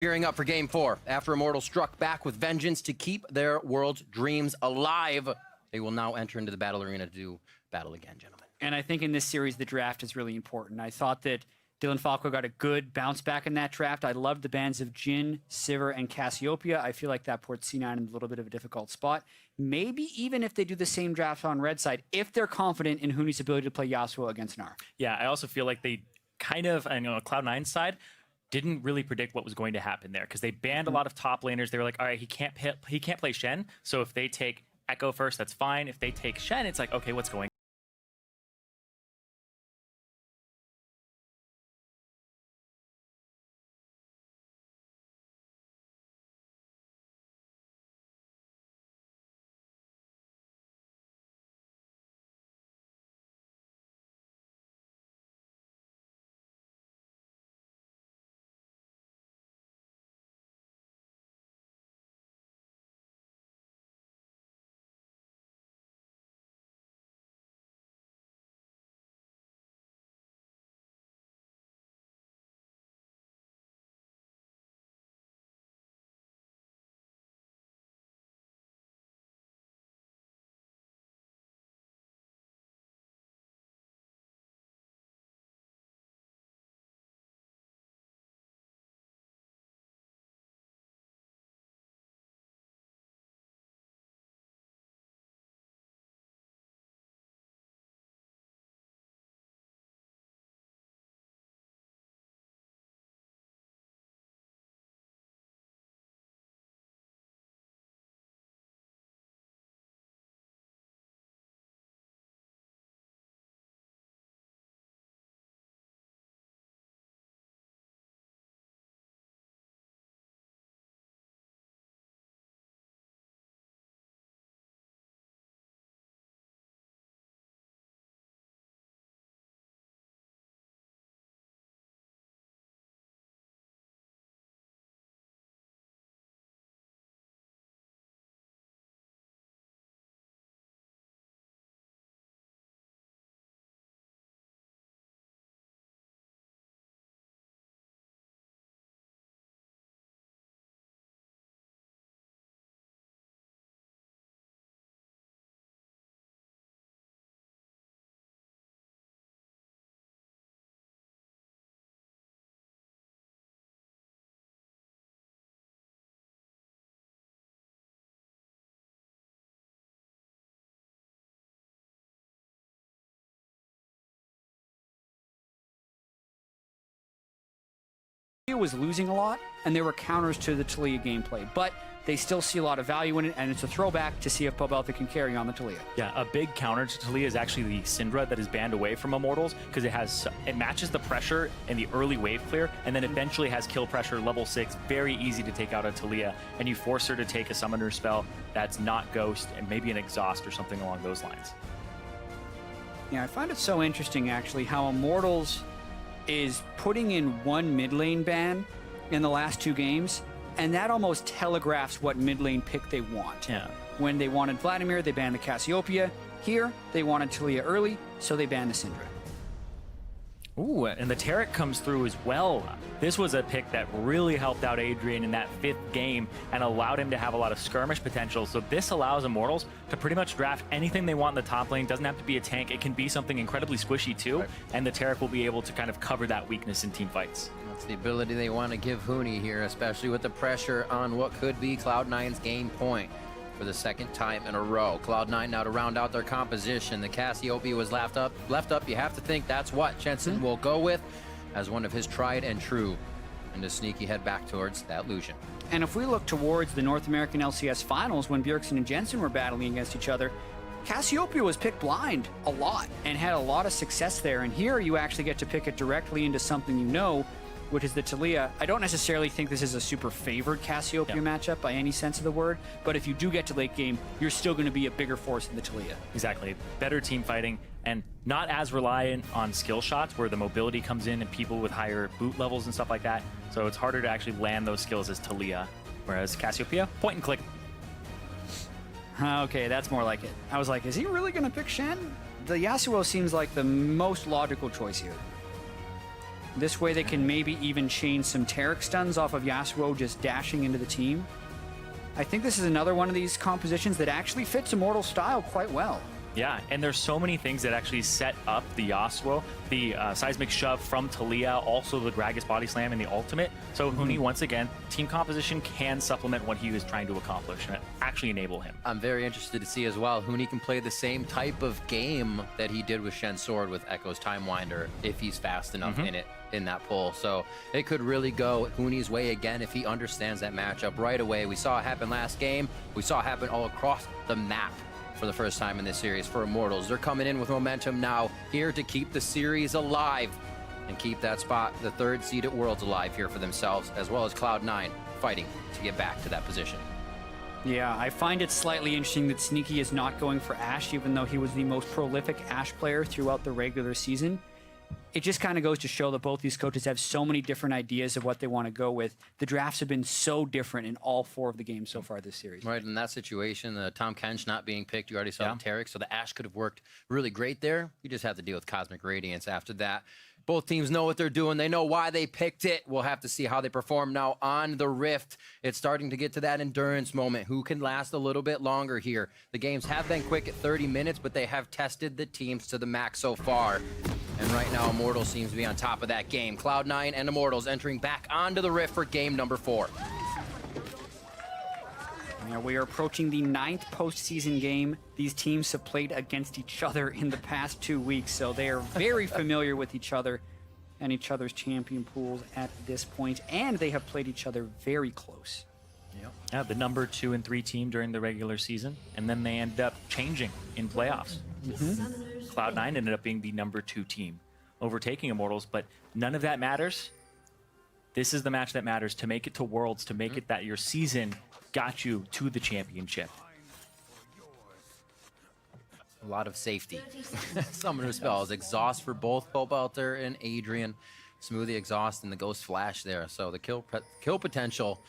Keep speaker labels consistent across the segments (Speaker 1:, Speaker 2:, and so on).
Speaker 1: Gearing up for Game 4, after Immortals struck back with vengeance to keep their world's dreams alive, they will now enter into the battle arena to do battle again, gentlemen.
Speaker 2: And I think in this series, the draft is really important. I thought that Dylan Falco got a good bounce back in that draft. I loved the bands of Jhin, Sivir, and Cassiopeia. I feel like that puts C9 in a little bit of a difficult spot. Maybe even if they do the same draft on red side, if they're confident in Huni's ability to play Yasuo against Gnar.
Speaker 3: Yeah, I also feel like they kind of, I know, on Cloud9's side, didn't really predict what was going to happen there because they banned a lot of top laners. They were like, all right, he can't play Shen. So if they take Echo first, that's fine. If they take Shen, it's like, okay, what's going on?
Speaker 2: Was losing a lot, and there were counters to the Taliyah gameplay, but they still see a lot of value in it, and it's a throwback to see if Pobelta can carry on the Taliyah.
Speaker 3: Yeah, a big counter to Taliyah is actually the Syndra that is banned away from Immortals because it matches the pressure in the early wave clear, and then eventually has kill pressure level 6, very easy to take out a Taliyah, and you force her to take a summoner spell that's not Ghost and maybe an Exhaust or something along those lines.
Speaker 2: Yeah, I find it so interesting actually how Immortals is putting in one mid lane ban in the last 2 games, and that almost telegraphs what mid lane pick they want.
Speaker 3: Yeah.
Speaker 2: When they wanted Vladimir, they banned the Cassiopeia. Here, they wanted Taliyah early, so they banned the Syndra.
Speaker 3: Ooh, and the Taric comes through as well. This was a pick that really helped out Adrian in that 5th game and allowed him to have a lot of skirmish potential. So this allows Immortals to pretty much draft anything they want in the top lane. Doesn't have to be a tank. It can be something incredibly squishy too. Right. And the Taric will be able to kind of cover that weakness in team fights.
Speaker 1: That's the ability they want to give Huni here, especially with the pressure on what could be Cloud9's game point for the 2nd time in a row. Cloud9 now to round out their composition. The Cassiopeia was left up. You have to think that's what Jensen will go with as one of his tried and true, and to sneaky head back towards that Lucian.
Speaker 2: And if we look towards the North American LCS finals when Bjergsen and Jensen were battling against each other, Cassiopeia was picked blind a lot and had a lot of success there. And here you actually get to pick it directly into something you know, which is the Taliyah. I don't necessarily think this is a super favored Cassiopeia matchup by any sense of the word, but if you do get to late game, you're still going to be a bigger force than the Taliyah.
Speaker 3: Exactly. Better team fighting and not as reliant on skill shots where the mobility comes in and people with higher boot levels and stuff like that. So it's harder to actually land those skills as Taliyah, whereas Cassiopeia, point and click.
Speaker 2: Okay, that's more like it. I was like, is he really going to pick Shen? The Yasuo seems like the most logical choice here. This way they can maybe even chain some Taric stuns off of Yasuo just dashing into the team. I think this is another one of these compositions that actually fits Immortal style quite well.
Speaker 3: Yeah, and there's so many things that actually set up the Yasuo, the seismic shove from Talia, also the Gragas body slam and the ultimate. So Huni, once again, team composition can supplement what he was trying to accomplish and actually enable him.
Speaker 1: I'm very interested to see as well. Huni can play the same type of game that he did with Shen Sword with Echo's Timewinder if he's fast enough in that pull. So it could really go Huni's way again if he understands that matchup right away. We saw it happen last game. We saw it happen all across the map for the first time in this series for Immortals. They're coming in with momentum now, here to keep the series alive and keep that spot, the 3rd seed at Worlds, alive here for themselves, as well as Cloud9 fighting to get back to that position.
Speaker 2: Yeah, I find it slightly interesting that Sneaky is not going for Ashe, even though he was the most prolific Ashe player throughout the regular season. It just kind of goes to show that both these coaches have so many different ideas of what they want to go with. The drafts have been so different in all 4 of the games so far this series.
Speaker 1: Right, in that situation, Tom Kench not being picked, you already saw Taric, so the Ashe could have worked really great there. You just have to deal with Cosmic Radiance after that. Both teams know what they're doing. They know why they picked it. We'll have to see how they perform now on the Rift. It's starting to get to that endurance moment. Who can last a little bit longer here? The games have been quick at 30 minutes, but they have tested the teams to the max so far. And right now, Immortals seems to be on top of that game. Cloud9 and Immortals entering back onto the Rift for game number 4.
Speaker 2: Now we are approaching the 9th postseason game. These teams have played against each other in the past 2 weeks, so they are very familiar with each other and each other's champion pools at this point, and they have played each other very close.
Speaker 3: Yeah, the number 2 and 3 team during the regular season, and then they ended up changing in playoffs. Cloud9 ended up being the number 2 team, overtaking Immortals, but none of that matters. This is the match that matters to make it to Worlds, to make it that your season got you to the championship.
Speaker 1: A lot of safety. Summoner spells, exhaust for both Pobelter and Adrian. Smooth the exhaust and the Ghost Flash there. So the kill potential,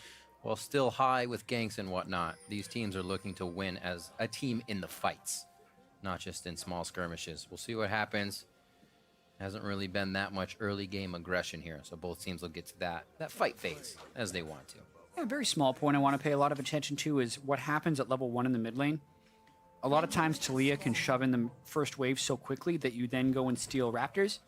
Speaker 1: while still high with ganks and whatnot, these teams are looking to win as a team in the fights, not just in small skirmishes. We'll see what happens. Hasn't really been that much early game aggression here, so both teams will get to that fight phase as they want to.
Speaker 2: A very small point I want to pay a lot of attention to is what happens at level 1 in the mid lane. A lot of times Talia can shove in the first wave so quickly that you then go and steal Raptors.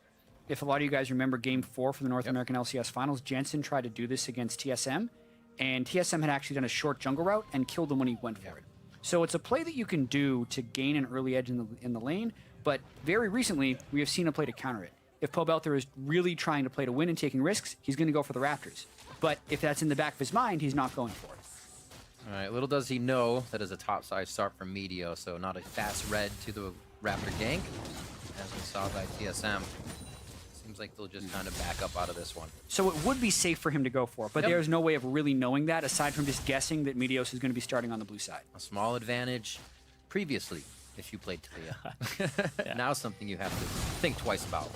Speaker 2: If a lot of you guys remember Game 4 for the North American LCS Finals, Jensen tried to do this against TSM, and TSM had actually done a short jungle route and killed him when he went for it. So it's a play that you can do to gain an early edge in the lane, but very recently we have seen a play to counter it. If Pobelter is really trying to play to win and taking risks, he's going to go for the Raptors. But if that's in the back of his mind, he's not going for it.
Speaker 1: All right, little does he know that is a top-side start from Medio, so not a fast red to the Raptor gank, as we saw by TSM. Seems like they'll just kind of back up out of this one.
Speaker 2: So it would be safe for him to go for it, but there's no way of really knowing that, aside from just guessing that Meteos is going to be starting on the blue side.
Speaker 1: A small advantage previously, if you played Talia. Now something you have to think twice about.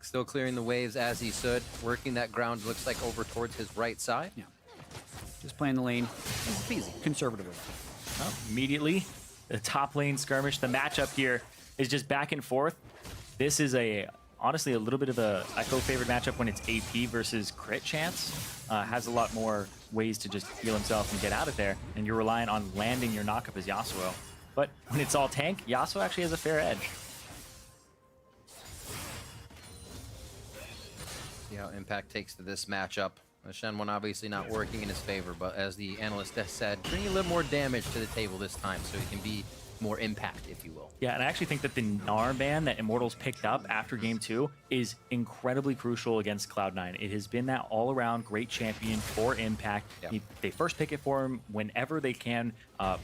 Speaker 1: Still clearing the waves as he should, working that ground, looks like over towards his right side.
Speaker 2: Yeah. Just playing the lane
Speaker 1: Easy.
Speaker 2: conservatively.
Speaker 3: Well, immediately, the top lane skirmish, the matchup here is just back and forth. This is honestly a little bit of a Echo favorite matchup when it's AP versus crit chance. Has a lot more ways to just heal himself and get out of there, and you're relying on landing your knockup as Yasuo. But when it's all tank, Yasuo actually has a fair edge.
Speaker 1: See how Impact takes to this matchup. The Shen one obviously not working in his favor, but as the analyst has said, bring a little more damage to the table this time so he can be more impact, if you will.
Speaker 3: Yeah, and I actually think that the Gnar ban that Immortals picked up after Game 2 is incredibly crucial against Cloud9. It has been that all-around great champion for impact. They first pick it for him whenever they can.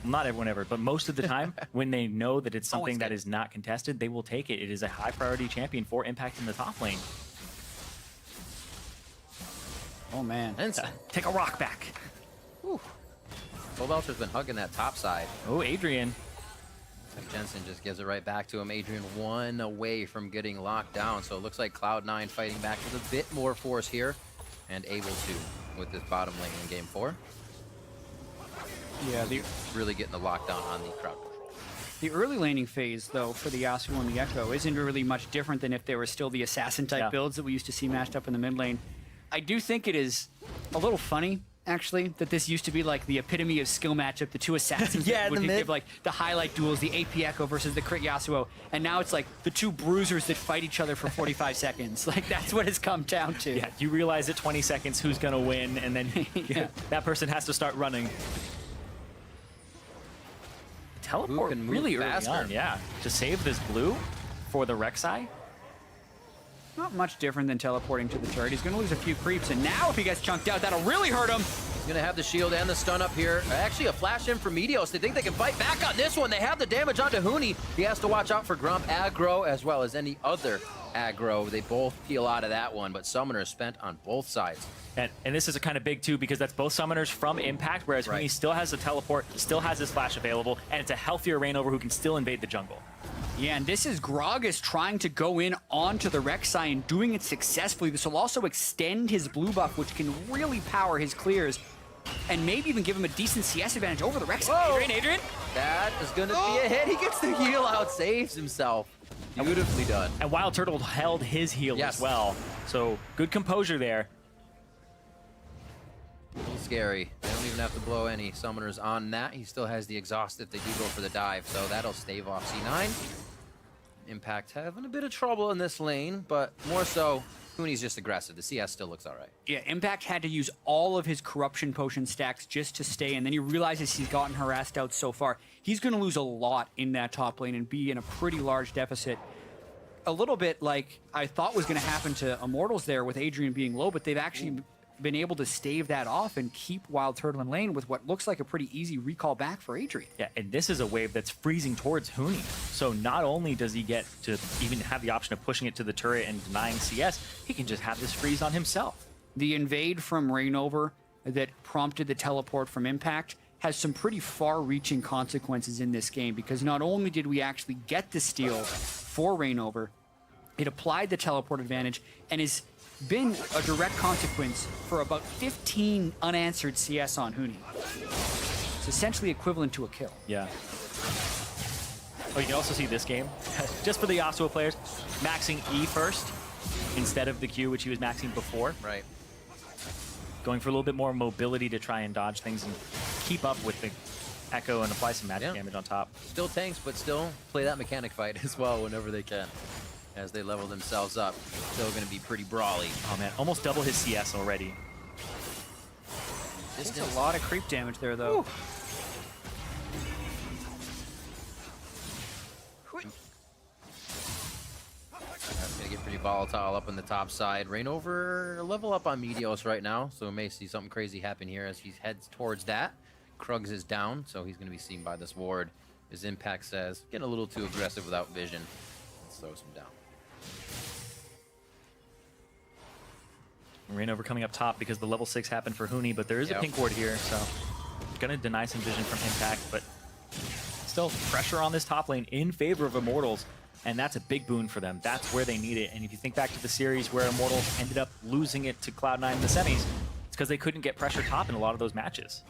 Speaker 3: Not whenever, but most of the time when they know that it's something that is not contested, they will take it. It is a high-priority champion for impact in the top lane.
Speaker 2: Oh, man.
Speaker 3: Take a rock back.
Speaker 1: Pobelter's been hugging that top side.
Speaker 3: Oh, Adrian.
Speaker 1: Jensen just gives it right back to him. Adrian one away from getting locked down, so it looks like Cloud9 fighting back with a bit more force here and able to with this bottom lane in Game 4.
Speaker 2: Yeah,
Speaker 1: really getting the lockdown on the crowd control.
Speaker 2: The early laning phase, though, for the Yasuo and the Echo isn't really much different than if they were still the assassin-type builds that we used to see matched up in the mid lane. I do think it is a little funny, actually, that this used to be like the epitome of skill matchup, the two assassins that would give like the highlight duels, the AP Echo versus the crit Yasuo, and now it's like the two bruisers that fight each other for 45 seconds. Like, that's what it's come down to.
Speaker 3: Yeah, you realize at 20 seconds who's gonna win, and then that person has to start running. Teleport
Speaker 1: can move
Speaker 3: really
Speaker 1: faster.
Speaker 3: early on, yeah. To save this blue for the Rek'Sai.
Speaker 2: Not much different than teleporting to the turret. He's going to lose a few creeps, and now if he gets chunked out, that'll really hurt him.
Speaker 1: He's going to have the shield and the stun up here. Actually, a flash in for Meteos. They think they can fight back on this one. They have the damage onto Huni. He has to watch out for Grump aggro as well as any other aggro. They both peel out of that one, but Summoner is spent on both sides.
Speaker 3: And this is a kind of big, too, because that's both summoners from Impact, whereas Huni still has the teleport, still has his flash available, and it's a healthier Reignover who can still invade the jungle.
Speaker 2: Yeah, and this is Gragas trying to go in onto the Rek'Sai and doing it successfully. This will also extend his blue buff, which can really power his clears, and maybe even give him a decent CS advantage over the Rek'Sai. Adrian?
Speaker 1: That is going to be a hit. He gets the heal out, saves himself. Beautifully done.
Speaker 3: And Wild Turtle held his heal as well, so good composure there.
Speaker 1: A little scary. They don't even have to blow any summoners on that. He still has the exhaust if they do go for the dive, so that'll stave off C9. Impact having a bit of trouble in this lane, but more so, Huni's just aggressive. The CS still looks all right.
Speaker 2: Yeah, Impact had to use all of his corruption potion stacks just to stay, and then he realizes he's gotten harassed out so far. He's going to lose a lot in that top lane and be in a pretty large deficit. A little bit like I thought was going to happen to Immortals there with Adrian being low, but they've actually been able to stave that off and keep Wild Turtle in lane with what looks like a pretty easy recall back for Adrian.
Speaker 3: Yeah, and this is a wave that's freezing towards Huni. So not only does he get to even have the option of pushing it to the turret and denying CS, he can just have this freeze on himself.
Speaker 2: The invade from Reignover that prompted the teleport from Impact has some pretty far-reaching consequences in this game, because not only did we actually get the steal for Reignover, it applied the teleport advantage and is been a direct consequence for about 15 unanswered CS on Huni. It's essentially equivalent to a kill.
Speaker 3: Yeah. Oh, you can also see this game, just for the Yasuo players, maxing E first instead of the Q, which he was maxing before.
Speaker 1: Right.
Speaker 3: Going for a little bit more mobility to try and dodge things and keep up with the Echo and apply some magic damage on top.
Speaker 1: Still tanks, but still play that mechanic fight as well whenever they can. As they level themselves up, still going to be pretty brawly.
Speaker 3: Oh man, almost double his CS already.
Speaker 2: There's a lot of creep damage there, though.
Speaker 1: That's going to get pretty volatile up on the top side. Reignover level up on Meteos right now, so we may see something crazy happen here as he heads towards that. Krugs is down, so he's going to be seen by this ward. His Impact says, getting a little too aggressive without vision. It slows him down.
Speaker 3: Reignover coming up top because the level 6 happened for Huni, but there is a pink ward here, so gonna deny some vision from Impact, but still pressure on this top lane in favor of Immortals, and that's a big boon for them. That's where they need it. And if you think back to the series where Immortals ended up losing it to Cloud9 in the semis, it's because they couldn't get pressure top in a lot of those matches.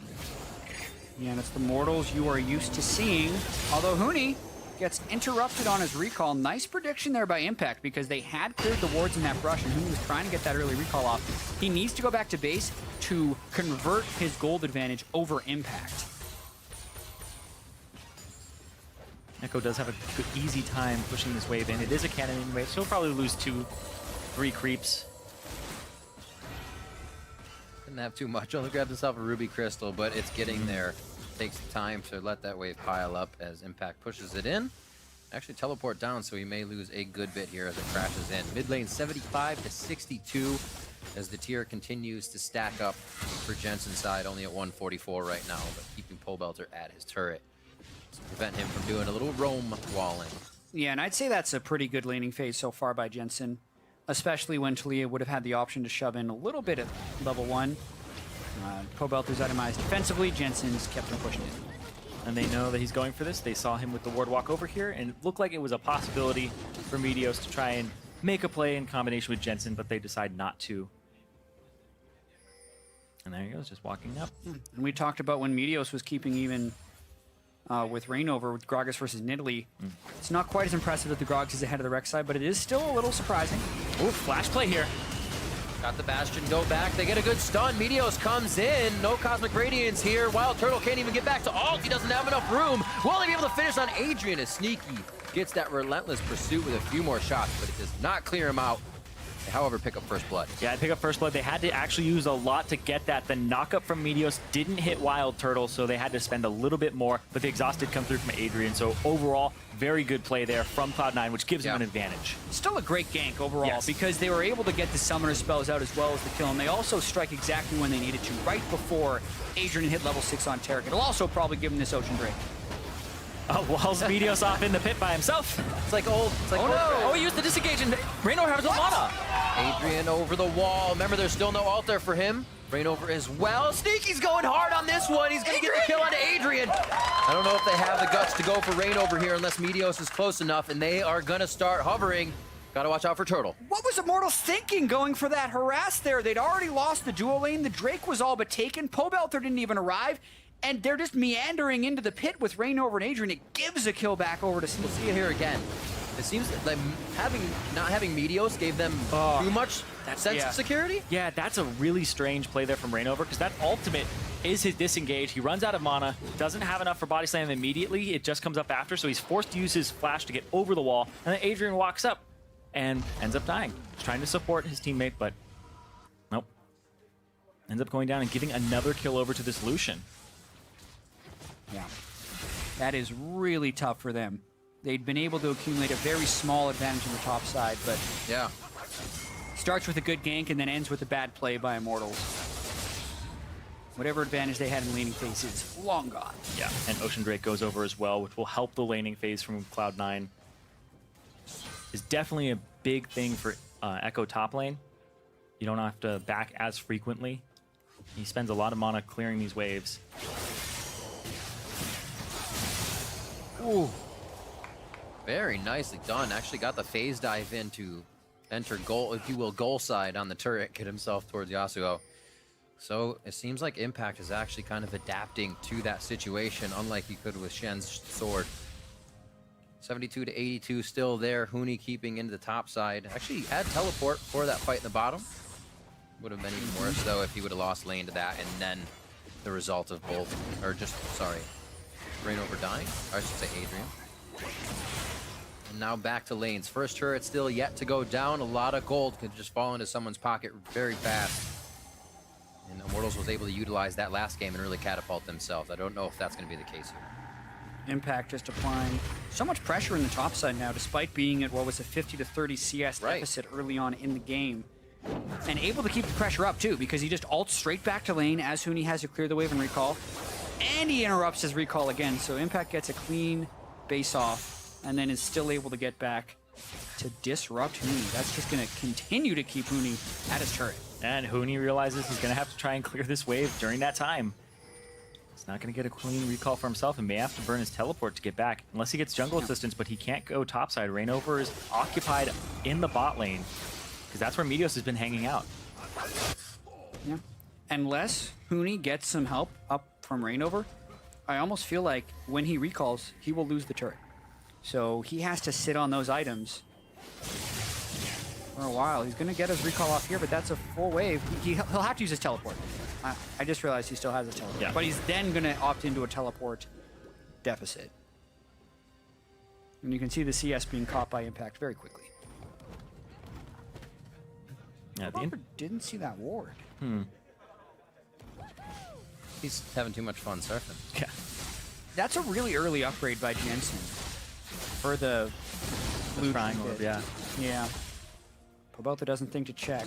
Speaker 2: Yeah, and it's the Mortals you are used to seeing, although Huni gets interrupted on his recall. Nice prediction there by Impact, because they had cleared the wards in that brush, and Huni was trying to get that early recall off. He needs to go back to base to convert his gold advantage over Impact.
Speaker 3: Echo does have a good, easy time pushing this wave in. It is a cannon wave, so he'll probably lose 2-3 creeps.
Speaker 1: Didn't have too much. Only grabbed himself a ruby crystal, but it's getting there. Takes time to let that wave pile up as Impact pushes it in. Actually teleport down, so he may lose a good bit here as it crashes in. Mid lane 75 to 62 as the tier continues to stack up for Jensen's side, only at 144 right now, but keeping Polebelter at his turret to prevent him from doing a little roam walling.
Speaker 2: Yeah, and I'd say that's a pretty good laning phase so far by Jensen, especially when Talia would have had the option to shove in a little bit at level 1. Polebelter's itemized defensively, Jensen's kept him pushing it.
Speaker 3: And they know that he's going for this. They saw him with the ward walk over here, and it looked like it was a possibility for Meteos to try and make a play in combination with Jensen, but they decide not to. And there he goes, just walking up.
Speaker 2: And we talked about when Meteos was keeping even with Rainover, with Gragas versus Nidalee. It's not quite as impressive that the Gragas is ahead of the Rex side, but it is still a little surprising.
Speaker 3: Ooh, flash play here.
Speaker 1: Got the Bastion go back. They get a good stun. Meteos comes in. No Cosmic Radiance here. Wild Turtle can't even get back to ult. He doesn't have enough room. Will he be able to finish on Adrian as Sneaky gets that relentless pursuit with a few more shots, but it does not clear him out. They, however, pick up first blood.
Speaker 3: Yeah, pick up first blood. They had to actually use a lot to get that. The knockup from Meteos didn't hit Wild Turtle, so they had to spend a little bit more, but the exhaust did come through from Adrian. So overall, very good play there from Cloud9, which gives them an advantage.
Speaker 2: Still a great gank overall because they were able to get the summoner spells out as well as the kill, and they also strike exactly when they needed to, right before Adrian hit level 6 on Tarek. It'll also probably give him this Ocean Drake.
Speaker 3: Oh, walls Meteos off in the pit by himself.
Speaker 1: It's like old. It's like
Speaker 3: oh, no. Oh, he used the disengage, and Rainover has a mana.
Speaker 1: Adrian over the wall. Remember, there's still no ult there for him. Rainover as well. Sneaky's going hard on this one. He's going to get the kill on Adrian. I don't know if they have the guts to go for Rainover here unless Meteos is close enough, and they are going to start hovering. Got to watch out for Turtle.
Speaker 2: What was Immortals thinking going for that harass there? They'd already lost the duo lane. The Drake was all but taken. Pobelter didn't even arrive. And they're just meandering into the pit with Rainover and Adrian. It gives a kill back over to Sneaky.
Speaker 1: We'll see it here again. It seems like not having Meteos gave them too much sense of security.
Speaker 3: Yeah, that's a really strange play there from Rainover, because that ultimate is his disengage. He runs out of mana, doesn't have enough for body slam immediately. It just comes up after, so he's forced to use his flash to get over the wall. And then Adrian walks up and ends up dying. He's trying to support his teammate, but nope. Ends up going down and giving another kill over to this Lucian.
Speaker 2: Yeah, that is really tough for them. They'd been able to accumulate a very small advantage on the top side, but
Speaker 1: yeah,
Speaker 2: starts with a good gank and then ends with a bad play by Immortals. Whatever advantage they had in the laning phase is long gone.
Speaker 3: Yeah, and Ocean Drake goes over as well, which will help the laning phase from Cloud9. Is definitely a big thing for Echo top lane. You don't have to back as frequently. He spends a lot of mana clearing these waves.
Speaker 1: Ooh. Very nicely done. Actually got the phase dive in to enter goal, if you will, goal side on the turret, get himself towards Yasuo. So it seems like Impact is actually kind of adapting to that situation, unlike he could with Shen's sword. 72 to 82 still there. Huni keeping into the top side. Actually had teleport for that fight in the bottom. Would have been even worse though if he would have lost lane to that, and then the result of both, or just, sorry, Rainover dying, or I should say Adrian. And now back to lanes. First turret still yet to go down. A lot of gold could just fall into someone's pocket very fast. And Immortals was able to utilize that last game and really catapult themselves. I don't know if that's going to be the case here.
Speaker 2: Impact just applying so much pressure in the top side now, despite being at what was a 50 to 30 CS deficit early on in the game. And able to keep the pressure up too, because he just ults straight back to lane as Huni has to clear the wave and recall. And he interrupts his recall again, so Impact gets a clean base off, and then is still able to get back to disrupt Huni. That's just going to continue to keep Huni at his turret.
Speaker 3: And Huni realizes he's going to have to try and clear this wave during that time. He's not going to get a clean recall for himself and may have to burn his teleport to get back, unless he gets jungle assistance, but he can't go topside. Rainover is occupied in the bot lane, because that's where Meteos has been hanging out.
Speaker 2: Yeah. Unless Huni gets some help up from Rainover, I almost feel like when he recalls, he will lose the turret. So he has to sit on those items for a while. He's going to get his recall off here, but that's a full wave. He'll have to use his teleport. I just realized he still has his teleport.
Speaker 3: Yeah.
Speaker 2: But he's then going to opt into a teleport deficit. And you can see the CS being caught by Impact very quickly.
Speaker 3: Yeah,
Speaker 2: I didn't see that ward.
Speaker 1: He's having too much fun surfing.
Speaker 3: Yeah.
Speaker 2: That's a really early upgrade by Jensen for the blue
Speaker 3: triangle,
Speaker 2: trinket.
Speaker 3: yeah.
Speaker 2: Yeah. Pobelter doesn't think to check.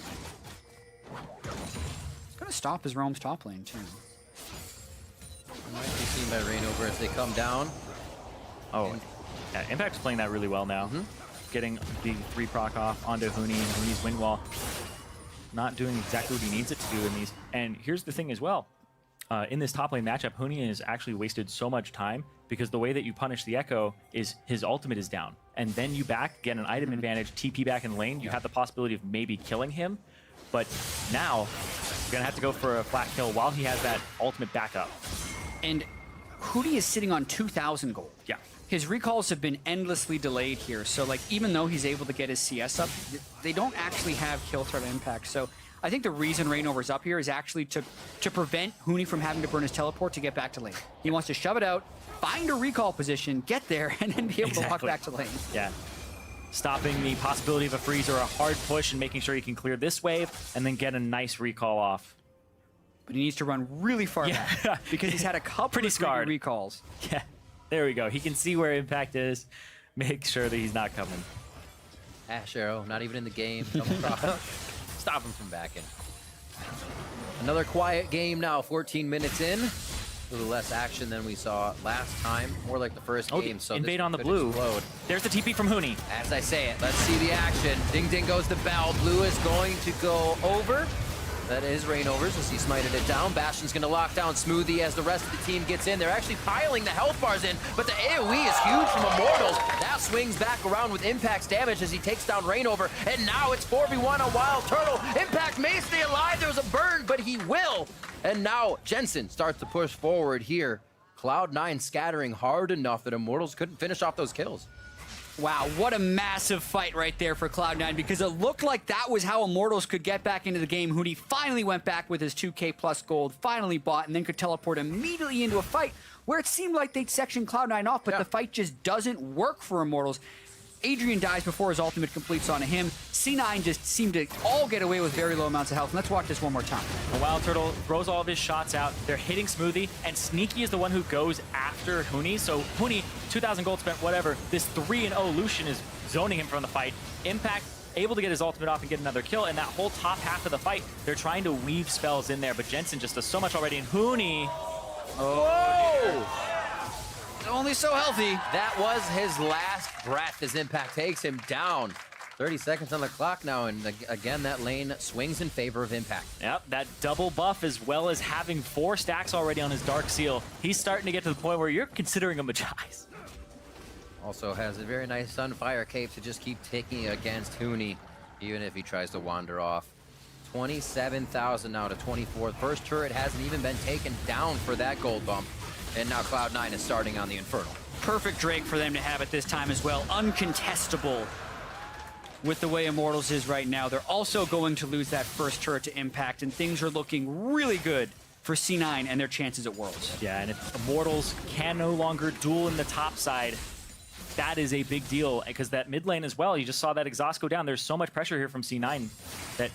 Speaker 2: It's going to stop his roam's top lane, too.
Speaker 1: Might be seen by Rainover as they come down.
Speaker 3: Oh, yeah, Impact's playing that really well now. Getting the 3 proc off onto Huni and Huni's wind wall. Not doing exactly what he needs it to do in these. And here's the thing as well. In this top lane matchup, Huni has actually wasted so much time because the way that you punish the Echo is his ultimate is down. And then you back, get an item advantage, TP back in lane. You have the possibility of maybe killing him. But now, you're going to have to go for a flat kill while he has that ultimate backup.
Speaker 2: And Hootie is sitting on 2,000 gold.
Speaker 3: Yeah.
Speaker 2: His recalls have been endlessly delayed here, so like even though he's able to get his CS up, they don't actually have kill threat impact. So I think the reason Reignover's up here is actually to prevent Hoonie from having to burn his teleport to get back to lane. He wants to shove it out, find a recall position, get there, and then be able to walk back to lane.
Speaker 3: Yeah. Stopping the possibility of a freeze or a hard push and making sure he can clear this wave and then get a nice recall off.
Speaker 2: But he needs to run really far back because he's had a couple
Speaker 3: Pretty
Speaker 2: of
Speaker 3: scarred
Speaker 2: recalls.
Speaker 3: Yeah, there we go. He can see where impact is. Make sure that he's not coming.
Speaker 1: Ash Arrow, not even in the game. Stop him from backing. Another quiet game now, 14 minutes in. A little less action than we saw last time. More like the first game. So
Speaker 3: invade
Speaker 1: this
Speaker 3: on the
Speaker 1: could
Speaker 3: blue.
Speaker 1: explode.
Speaker 3: There's the TP from Hoonie.
Speaker 1: As I say it, let's see the action. Ding ding goes the bell. Blue is going to go over. That is Reignovers as he smited it down. Bastion's going to lock down Smoothie as the rest of the team gets in. They're actually piling the health bars in, but the AoE is huge from Immortals. That swings back around with Impact's damage as he takes down Reignover, and now it's 4v1 on Wild Turtle. Impact may stay alive. There's a burn, but he will. And now Jensen starts to push forward here. Cloud9 scattering hard enough that Immortals couldn't finish off those kills.
Speaker 2: Wow, what a massive fight right there for Cloud9, because it looked like that was how Immortals could get back into the game. Hootie finally went back with his 2k plus gold, finally bought, and then could teleport immediately into a fight where it seemed like they'd section Cloud9 off, but the fight just doesn't work for Immortals. Adrian dies before his ultimate completes onto him. C9 just seemed to all get away with very low amounts of health. Let's watch this one more time.
Speaker 3: The Wild Turtle throws all of his shots out. They're hitting Smoothie, and Sneaky is the one who goes after Hoonie. So Hoonie, 2,000 gold spent, whatever. This 3-0 Lucian is zoning him from the fight. Impact able to get his ultimate off and get another kill, and that whole top half of the fight, they're trying to weave spells in there, but Jensen just does so much already, and Hoonie...
Speaker 1: Oh!
Speaker 2: Only so healthy.
Speaker 1: That was his last breath as Impact takes him down. 30 seconds on the clock now, and again, that lane swings in favor of Impact.
Speaker 3: Yep, that double buff as well as having 4 stacks already on his Dark Seal. He's starting to get to the point where you're considering him a Jais.
Speaker 1: Also has a very nice Sunfire cape to just keep taking against Hoonie, even if he tries to wander off. 27,000 now to 24. First turret hasn't even been taken down for that gold bump. And now Cloud9 is starting on the Infernal.
Speaker 2: Perfect Drake for them to have at this time as well. Uncontestable with the way Immortals is right now. They're also going to lose that first turret to Impact, and things are looking really good for C9 and their chances at Worlds.
Speaker 3: Yeah, and if Immortals can no longer duel in the top side, that is a big deal, because that mid lane as well, you just saw that exhaust go down. There's so much pressure here from C9 that,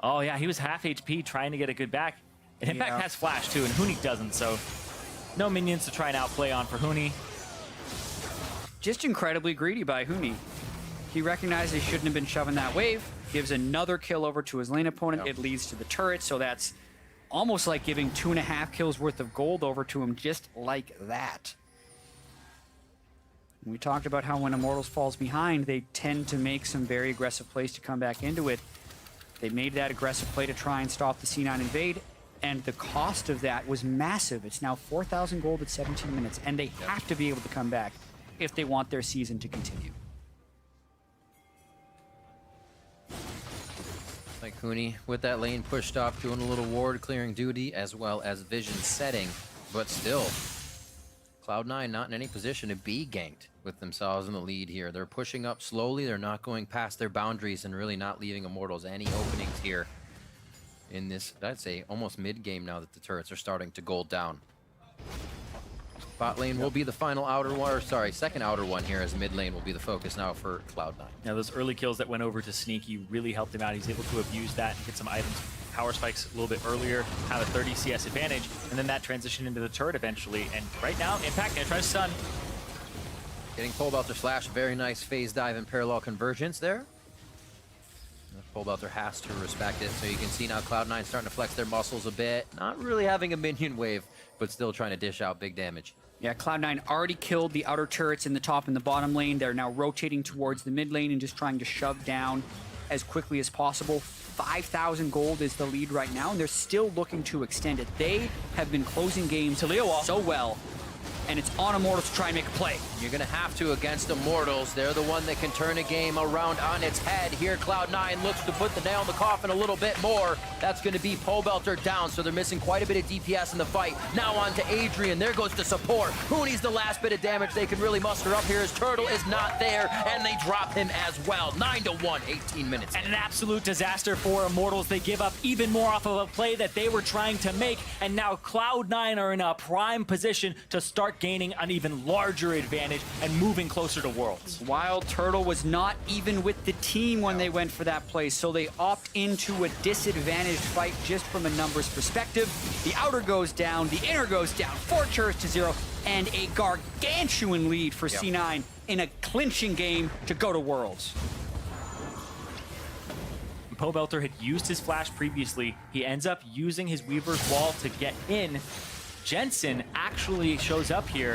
Speaker 3: oh yeah, he was half HP trying to get a good back. And Impact has flash too, and Hoonie doesn't, so no minions to try and outplay on for Hoonie.
Speaker 2: Just incredibly greedy by Hoonie. He recognized he shouldn't have been shoving that wave, gives another kill over to his lane opponent. It leads to the turret, so that's almost like giving 2.5 kills worth of gold over to him just like that. We talked about how when Immortals falls behind, they tend to make some very aggressive plays to come back into it. They made that aggressive play to try and stop the C9 invade, and the cost of that was massive. It's now 4,000 gold at 17 minutes, and they have to be able to come back if they want their season to continue.
Speaker 1: Like Hoonie with that lane pushed up, doing a little ward clearing duty as well as vision setting, but still, Cloud9 not in any position to be ganked with themselves in the lead here. They're pushing up slowly, they're not going past their boundaries and really not leaving Immortals any openings here in this, I'd say, almost mid-game now that the turrets are starting to gold down. Bot lane will be the final outer one, or sorry, second outer one here, as mid lane will be the focus now for Cloud9.
Speaker 3: Now those early kills that went over to Sneaky really helped him out. He's able to abuse that and get some items, power spikes a little bit earlier, have a 30 CS advantage, and then that transition into the turret eventually. And right now, Impact gonna try to stun.
Speaker 1: Getting pulled out their slash, very nice phase dive and parallel convergence there. Pullbelter has to respect it, so you can see now Cloud9 starting to flex their muscles a bit. Not really having a minion wave, but still trying to dish out big damage.
Speaker 2: Yeah, Cloud9 already killed the outer turrets in the top and the bottom lane. They're now rotating towards the mid lane and just trying to shove down as quickly as possible. 5,000 gold is the lead right now, and they're still looking to extend it. They have been closing games so well and it's on Immortals to try and make a play.
Speaker 1: You're going to have to against Immortals. They're the one that can turn a game around on its head. Here, Cloud9 looks to put the nail in the coffin a little bit more. That's going to be Pobelter down, so they're missing quite a bit of DPS in the fight. Now on to Adrian. There goes the support. Hooney's the last bit of damage they can really muster up here. His turtle is not there, and they drop him as well. 9-1, 18 minutes.
Speaker 3: And an absolute disaster for Immortals. They give up even more off of a play that they were trying to make, and now Cloud9 are in a prime position to start gaining an even larger advantage and moving closer to Worlds.
Speaker 2: Wild Turtle was not even with the team when they went for that play, so they opt into a disadvantaged fight just from a numbers perspective. The outer goes down, the inner goes down, 4 turrets to 0, and a gargantuan lead for C9 in a clinching game to go to Worlds.
Speaker 3: Pobelter had used his flash previously. He ends up using his Weaver's Wall to get in. Jensen actually shows up here.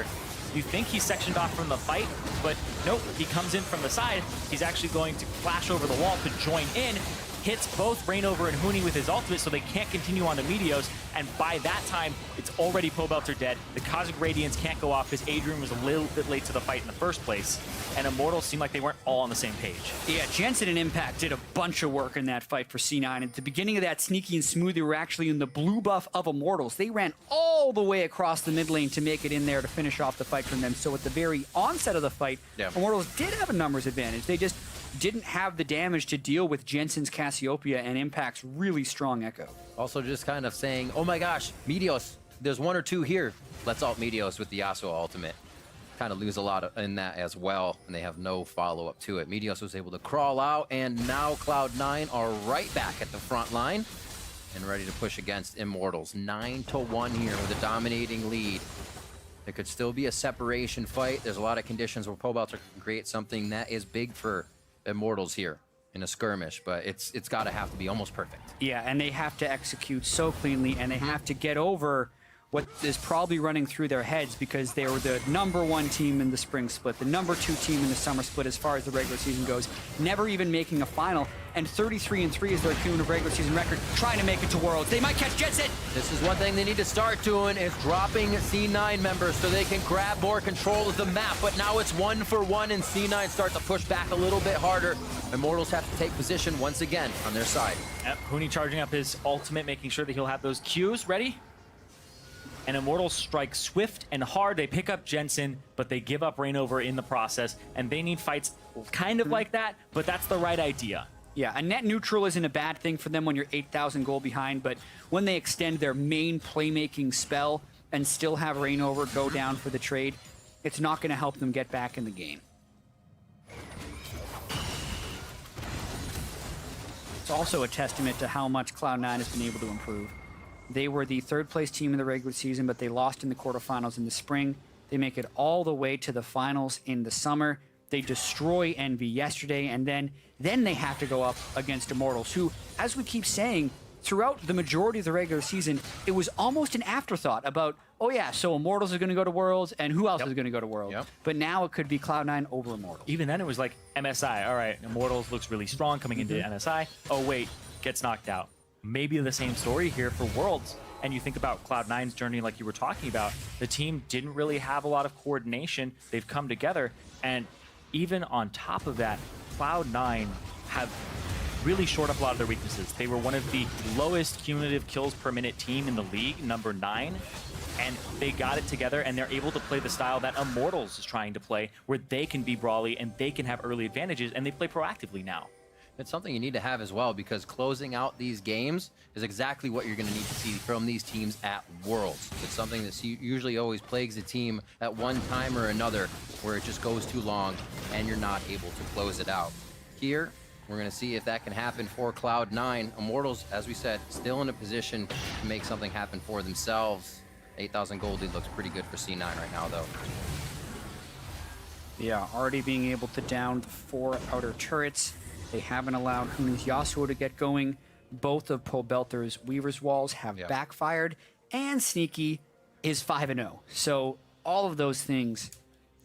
Speaker 3: You think he's sectioned off from the fight, but nope, he comes in from the side. He's actually going to flash over the wall to join in, hits both Rainover and Hooney with his ultimate, so they can't continue on to Meteos, and by that time, it's already Pobelter dead. The Cosmic Radiance can't go off because Adrian was a little bit late to the fight in the first place, and Immortals seemed like they weren't all on the same page.
Speaker 2: Yeah, Jensen and Impact did a bunch of work in that fight for C9. At the beginning of that sneaky and smooth, they were actually in the blue buff of Immortals. They ran all the way across the mid lane to make it in there to finish off the fight from them. So at the very onset of the fight, Immortals did have a numbers advantage. They just didn't have the damage to deal with Jensen's Cassiopeia and Impact's really strong Echo.
Speaker 1: Also just kind of saying, oh my gosh, Meteos, there's 1 or 2 here. Let's ult Meteos with the Yasuo ultimate. Kind of lose a lot in that as well, and they have no follow-up to it. Meteos was able to crawl out, and now Cloud9 are right back at the front line and ready to push against Immortals. 9-1 here with a dominating lead. There could still be a separation fight. There's a lot of conditions where Pobelter can create something that is big for Immortals here in a skirmish, but it's got to have to be almost perfect.
Speaker 2: Yeah, and they have to execute so cleanly, and they have to get over what is probably running through their heads, because they were the #1 team in the spring split, the #2 team in the summer split as far as the regular season goes, never even making a final, and 33-3 is their cumulative regular season record, trying to make it to Worlds. They might catch Jensen!
Speaker 1: This is one thing they need to start doing, is dropping C9 members so they can grab more control of the map, but now it's 1-for-1, and C9 start to push back a little bit harder. Immortals have to take position once again on their side.
Speaker 3: Yep, Hooney charging up his ultimate, making sure that he'll have those Qs ready. And Immortals strike swift and hard. They pick up Jensen, but they give up Rainover in the process, and they need fights kind of like that, but that's the right idea.
Speaker 2: Yeah, a net neutral isn't a bad thing for them when you're 8,000 gold behind, but when they extend their main playmaking spell and still have Rainover go down for the trade, it's not going to help them get back in the game. It's also a testament to how much Cloud9 has been able to improve. They were the 3rd place team in the regular season, but they lost in the quarterfinals in the spring. They make it all the way to the finals in the summer. They destroy Envy yesterday, and then they have to go up against Immortals, who, as we keep saying, throughout the majority of the regular season, it was almost an afterthought about, oh yeah, so Immortals are going to go to Worlds, and who else is going to go to Worlds? But now it could be Cloud9 over Immortals.
Speaker 3: Even then, it was like MSI. All right, Immortals looks really strong coming into MSI. Oh wait, gets knocked out. Maybe the same story here for Worlds. And you think about Cloud9's journey like you were talking about, the team didn't really have a lot of coordination. They've come together, and even on top of that, Cloud9 have really shored up a lot of their weaknesses. They were one of the lowest cumulative kills per minute team in the league, #9, and they got it together, and they're able to play the style that Immortals is trying to play, where they can be brawly and they can have early advantages, and they play proactively now.
Speaker 1: It's something you need to have as well, because closing out these games is exactly what you're going to need to see from these teams at Worlds. It's something that usually always plagues a team at one time or another, where it just goes too long and you're not able to close it out. Here, we're going to see if that can happen for Cloud9. Immortals, as we said, still in a position to make something happen for themselves. 8,000 gold lead looks pretty good for C9 right now, though.
Speaker 2: Yeah, already being able to down the 4 outer turrets. They haven't allowed Hooney's Yasuo to get going. Both of Pobelter's Weaver's Walls have backfired, and Sneaky is 5-0. So all of those things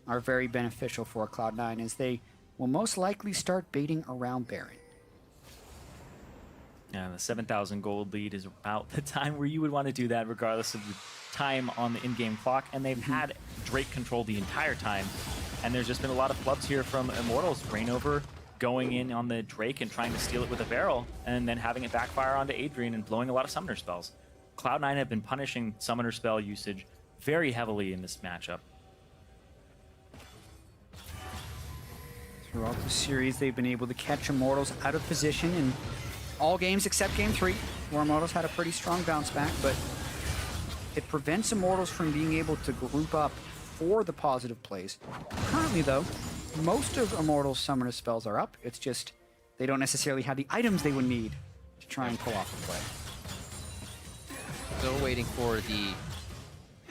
Speaker 2: are very beneficial for Cloud9, as they will most likely start baiting around Baron.
Speaker 3: Yeah, the 7,000 gold lead is about the time where you would want to do that, regardless of the time on the in-game clock, and they've had Drake control the entire time. And there's just been a lot of flubs here from Immortals. Rainover going in on the Drake and trying to steal it with a barrel, and then having it backfire onto Adrian and blowing a lot of summoner spells. Cloud9 have been punishing summoner spell usage very heavily in this matchup.
Speaker 2: Throughout the series, they've been able to catch Immortals out of position in all games except Game 3, where Immortals had a pretty strong bounce back, but it prevents Immortals from being able to group up for the positive plays. Currently, though, most of Immortals' summoner spells are up. It's just they don't necessarily have the items they would need to try and pull off the play.
Speaker 1: Still waiting for the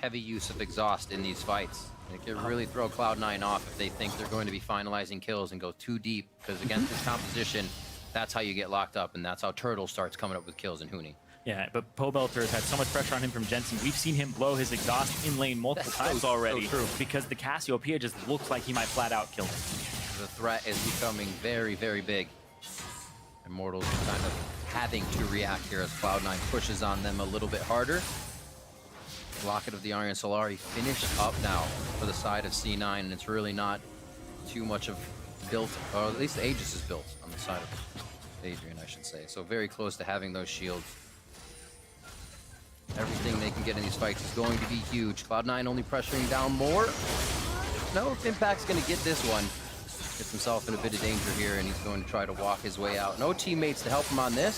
Speaker 1: heavy use of exhaust in these fights. It could really throw Cloud9 off if they think they're going to be finalizing kills and go too deep, because against this composition, that's how you get locked up, and that's how Turtle starts coming up with kills in Huni.
Speaker 3: Yeah, but Pobelter has had so much pressure on him from Jensen. We've seen him blow his exhaust in lane multiple times already because the Cassiopeia just looks like he might flat out kill him.
Speaker 1: The threat is becoming very, very big. Immortals are kind of having to react here as Cloud9 pushes on them a little bit harder. Locket of the Iron Solari finished up now for the side of C9, and it's really not too much of built, or at least the Aegis is built on the side of Adrian, I should say. So very close to having those shields. Everything they can get in these fights is going to be huge. Cloud9 only pressuring down more. No, if Impact's going to get this one. Gets himself in a bit of danger here, and he's going to try to walk his way out. No teammates to help him on this.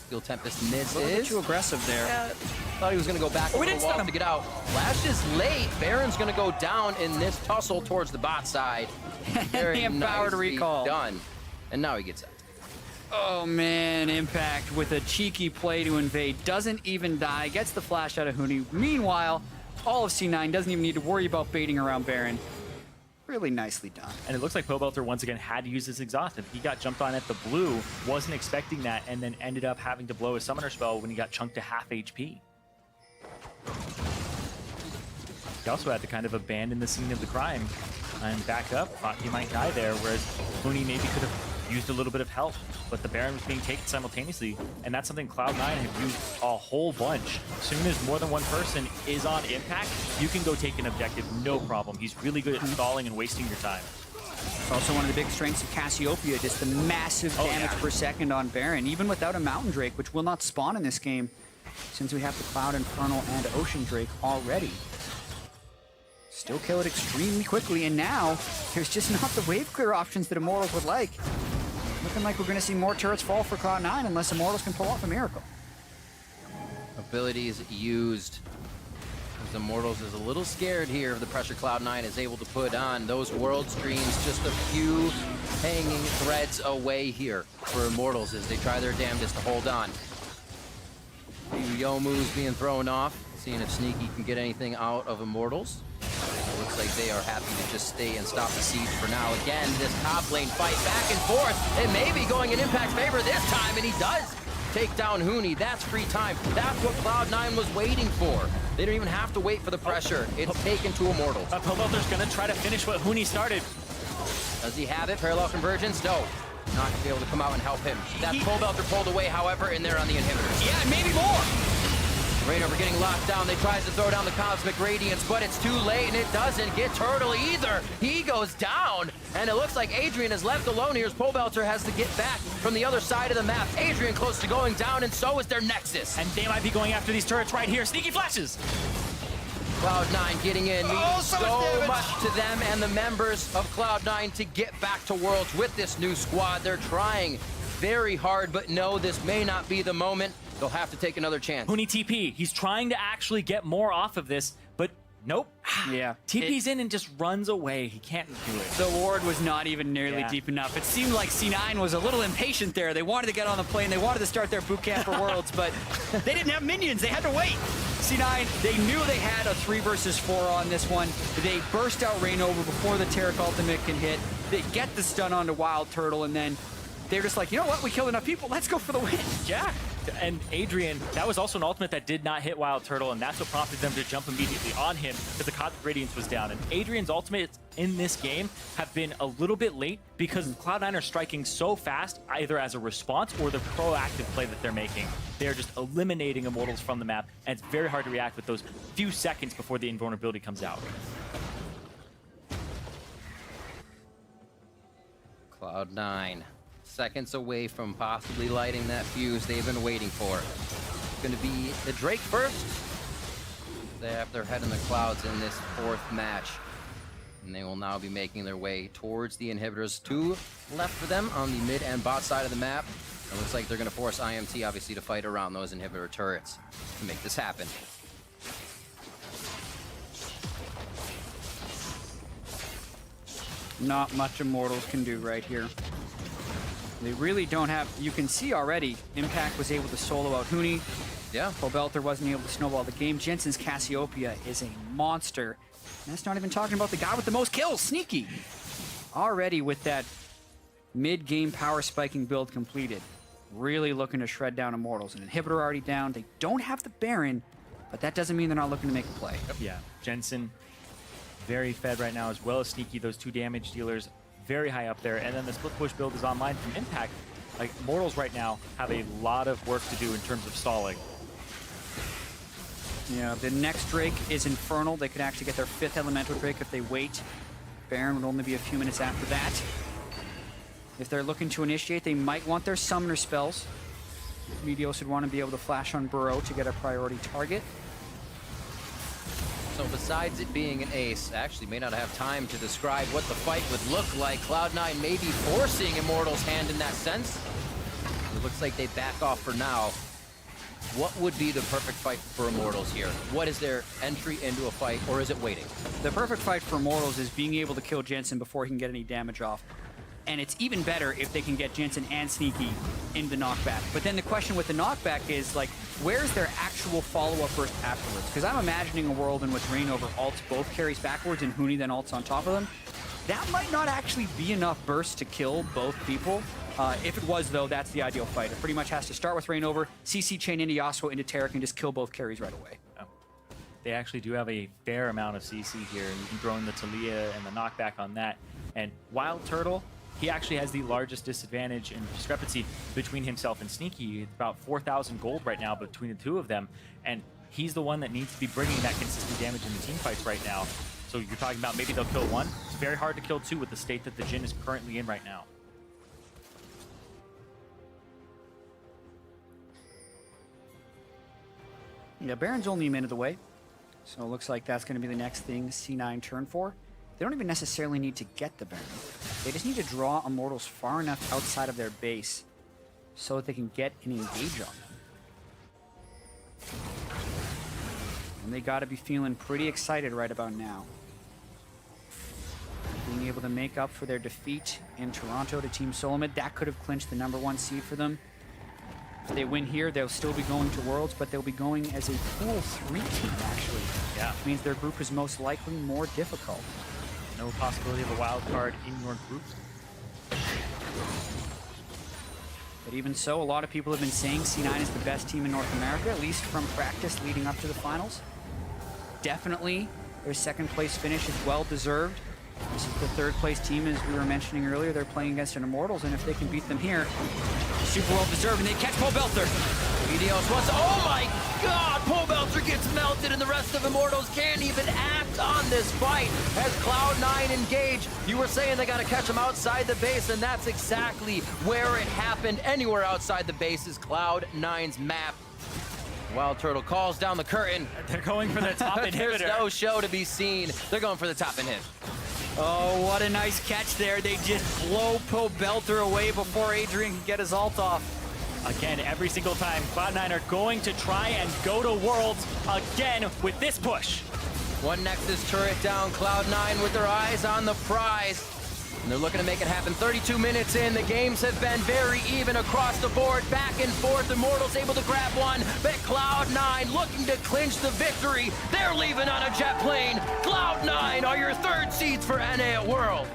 Speaker 1: Steel Tempest misses.
Speaker 2: A little bit too aggressive there.
Speaker 1: Yeah, thought he was going to go back over the wall to get out. Flash is late. Baron's going to go down in this tussle towards the bot side. Very
Speaker 2: empowered recall.
Speaker 1: Done. And now he gets out.
Speaker 2: Oh man, Impact with a cheeky play to invade. Doesn't even die. Gets the flash out of Huni. Meanwhile, all of C9 doesn't even need to worry about baiting around Baron. Really nicely done.
Speaker 3: And it looks like Pobelter once again had to use his exhaust. If he got jumped on at the blue, wasn't expecting that, and then ended up having to blow his summoner spell when he got chunked to half HP. He also had to kind of abandon the scene of the crime and back up. Thought he might die there, whereas Huni maybe could have used a little bit of help, but the Baron was being taken simultaneously, and that's something Cloud9 have used a whole bunch. As soon as more than one person is on Impact, you can go take an objective, no problem. He's really good at stalling and wasting your time.
Speaker 2: It's also one of the big strengths of Cassiopeia, just the massive damage per second on Baron, even without a Mountain Drake, which will not spawn in this game, since we have the Cloud Infernal and Ocean Drake already. Still kill it extremely quickly, and now there's just not the wave clear options that Immortals would like. Looking like we're going to see more turrets fall for Cloud9 unless Immortals can pull off a miracle.
Speaker 1: Abilities used. As Immortals is a little scared here of the pressure Cloud9 is able to put on. Those world streams just a few hanging threads away here for Immortals as they try their damnedest to hold on. Yomu's being thrown off, seeing if Sneaky can get anything out of Immortals. It looks like they are happy to just stay and stop the siege for now. Again, this top lane fight back and forth. It may be going in Impact's favor this time, and he does take down Huni. That's free time. That's what Cloud9 was waiting for. They don't even have to wait for the pressure. It's taken to Immortals.
Speaker 3: Pobelter's going to try to finish what Huni started.
Speaker 1: Does he have it? Parallel convergence? No. Not going to be able to come out and help him. That Pobelter pulled away, however, and they're on the inhibitors.
Speaker 2: Yeah, maybe more.
Speaker 1: Rainover getting locked down. They tries to throw down the Cosmic Radiance, but it's too late, and it doesn't get Turtle either. He goes down, and it looks like Adrian is left alone here as Pobelter has to get back from the other side of the map. Adrian close to going down, and so is their Nexus.
Speaker 3: And they might be going after these turrets right here. Sneaky flashes.
Speaker 1: Cloud9 getting in, means so much to them and the members of Cloud9 to get back to Worlds with this new squad. They're trying very hard, but no, this may not be the moment. They'll have to take another chance.
Speaker 3: Huni TP. He's trying to actually get more off of this, but nope.
Speaker 2: Yeah.
Speaker 3: TP's in and just runs away. He can't do it.
Speaker 2: The ward was not even nearly deep enough. It seemed like C9 was a little impatient there. They wanted to get on the plane. They wanted to start their boot camp for Worlds, but they didn't have minions. They had to wait. C9, they knew they had a 3 versus 4 on this one. They burst out Rainover before the Taric ultimate can hit. They get the stun onto Wild Turtle, and then they're just like, you know what? We killed enough people. Let's go for the win.
Speaker 3: Yeah. And Adrian, that was also an ultimate that did not hit Wild Turtle, and that's what prompted them to jump immediately on him because the Cosmic Radiance was down. And Adrian's ultimates in this game have been a little bit late because Cloud9 are striking so fast, either as a response or the proactive play that they're making. They're just eliminating Immortals from the map, and it's very hard to react with those few seconds before the invulnerability comes out.
Speaker 1: Cloud9, seconds away from possibly lighting that fuse they've been waiting for. It's going to be the Drake first. They have their head in the clouds in this 4th match. And they will now be making their way towards the inhibitors. 2 left for them on the mid and bot side of the map. It looks like they're going to force IMT, obviously, to fight around those inhibitor turrets to make this happen.
Speaker 2: Not much Immortals can do right here. They really don't have... You can see already, Impact was able to solo out Huni.
Speaker 1: Yeah.
Speaker 2: Pobelter wasn't able to snowball the game. Jensen's Cassiopeia is a monster. And that's not even talking about the guy with the most kills, Sneaky. Already with that mid-game power spiking build completed. Really looking to shred down Immortals. An inhibitor already down. They don't have the Baron, but that doesn't mean they're not looking to make a play.
Speaker 3: Yeah, Jensen very fed right now, as well as Sneaky, those 2 damage dealers very high up there. And then the split push build is online from Impact. Like, Immortals right now have a lot of work to do in terms of stalling.
Speaker 2: Yeah, the next Drake is Infernal. They could actually get their 5th Elemental Drake if they wait. Baron would only be a few minutes after that. If they're looking to initiate, they might want their Summoner spells. Meteos would want to be able to flash on Burrow to get a priority target.
Speaker 1: So besides it being an ace, I actually may not have time to describe what the fight would look like. Cloud9 may be forcing Immortals' hand in that sense. It looks like they back off for now. What would be the perfect fight for Immortals here? What is their entry into a fight, or is it waiting?
Speaker 2: The perfect fight for Immortals is being able to kill Jensen before he can get any damage off. And it's even better if they can get Jensen and Sneaky in the knockback. But then the question with the knockback is, like, where's their actual follow-up burst afterwards? Because I'm imagining a world in which Reignover ults both carries backwards and Huni then ults on top of them. That might not actually be enough bursts to kill both people. If it was, though, that's the ideal fight. It pretty much has to start with Reignover, CC chain into Yasuo, into Taric, and just kill both carries right away.
Speaker 3: They actually do have a fair amount of CC here, and you can throw in the Talia and the knockback on that. And Wild Turtle, he actually has the largest disadvantage and discrepancy between himself and Sneaky. It's about 4,000 gold right now between the 2 of them, and he's the one that needs to be bringing that consistent damage in the team fights right now. So you're talking about maybe they'll kill 1. It's very hard to kill 2 with the state that the Jhin is currently in right now.
Speaker 2: Yeah, Baron's only a minute away, so it looks like that's going to be the next thing C9 turn for. They don't even necessarily need to get the Baron. They just need to draw Immortals far enough outside of their base so that they can get an engage on them. And they got to be feeling pretty excited right about now. Being able to make up for their defeat in Toronto to Team Solomid, that could have clinched the #1 seed for them. If they win here, they'll still be going to Worlds, but they'll be going as a Pool 3 team, actually.
Speaker 3: Yeah.
Speaker 2: Which means their group is most likely more difficult.
Speaker 3: No possibility of a wild card in your group.
Speaker 2: But even so, a lot of people have been saying C9 is the best team in North America, at least from practice leading up to the finals. Definitely, their 2nd place finish is well-deserved. This is the 3rd place team, as we were mentioning earlier. They're playing against an Immortals, and if they can beat them here, super well-deserved, and they catch Pobelter.
Speaker 1: Meteos wants, oh my god! Pobelter gets melted, and the rest of Immortals can't even act on this fight as Cloud9 engage. You were saying they gotta catch him outside the base, and that's exactly where it happened. Anywhere outside the base is Cloud9's map. Wild Turtle calls down the curtain.
Speaker 3: They're going for the top inhibitor.
Speaker 1: There's no show to be seen. They're going for the top inhib.
Speaker 2: Oh, what a nice catch there. They just blow Pobelter away before Adrian can get his ult off.
Speaker 3: Again, every single time, Cloud9 are going to try and go to Worlds again with this push.
Speaker 1: One Nexus turret down, Cloud9 with their eyes on the prize. And they're looking to make it happen. 32 minutes in, the games have been very even across the board. Back and forth, Immortals able to grab one, but Cloud9 looking to clinch the victory. They're leaving on a jet plane. Cloud9 are your 3rd seeds for NA at World.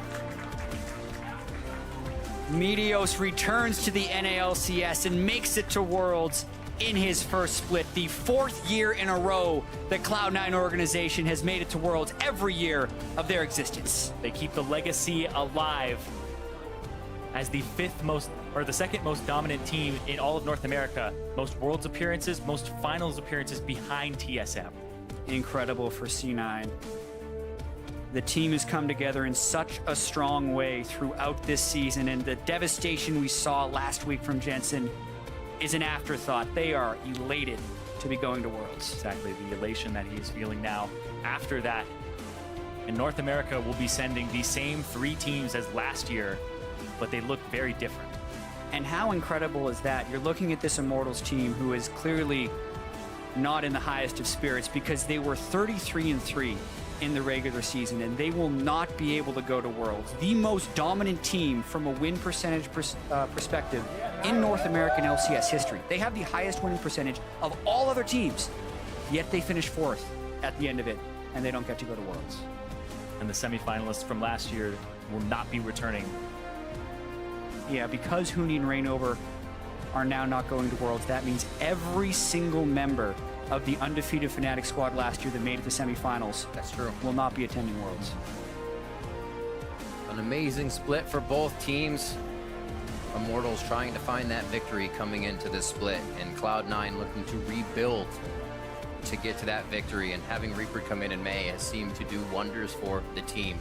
Speaker 2: Meteos returns to the NALCS and makes it to Worlds. in his first split. The 4th year in a row the Cloud9 organization has made it to Worlds every year of their existence.
Speaker 3: They keep the legacy alive as the second most dominant team in all of North America. Most Worlds appearances, most Finals appearances behind TSM.
Speaker 2: Incredible for C9. The team has come together in such a strong way throughout this season, and the devastation we saw last week from Jensen is an afterthought. They are elated to be going to Worlds.
Speaker 3: Exactly, the elation that he is feeling now. After that, in North America, we'll be sending the same 3 teams as last year, but they look very different.
Speaker 2: And how incredible is that? You're looking at this Immortals team who is clearly not in the highest of spirits because they were 33-3 in the regular season, and they will not be able to go to Worlds. The most dominant team from a win percentage perspective in North American LCS history. They have the highest winning percentage of all other teams, yet they finish 4th at the end of it, and they don't get to go to Worlds.
Speaker 3: And the semifinalists from last year will not be returning.
Speaker 2: Yeah, because Huni and Reignover are now not going to Worlds, that means every single member of the undefeated Fnatic squad last year that made it to semifinals,
Speaker 1: That's true.
Speaker 2: will not be attending Worlds.
Speaker 1: An amazing split for both teams. Immortals trying to find that victory coming into this split, and Cloud9 looking to rebuild to get to that victory, and having Reaper come in May has seemed to do wonders for the team.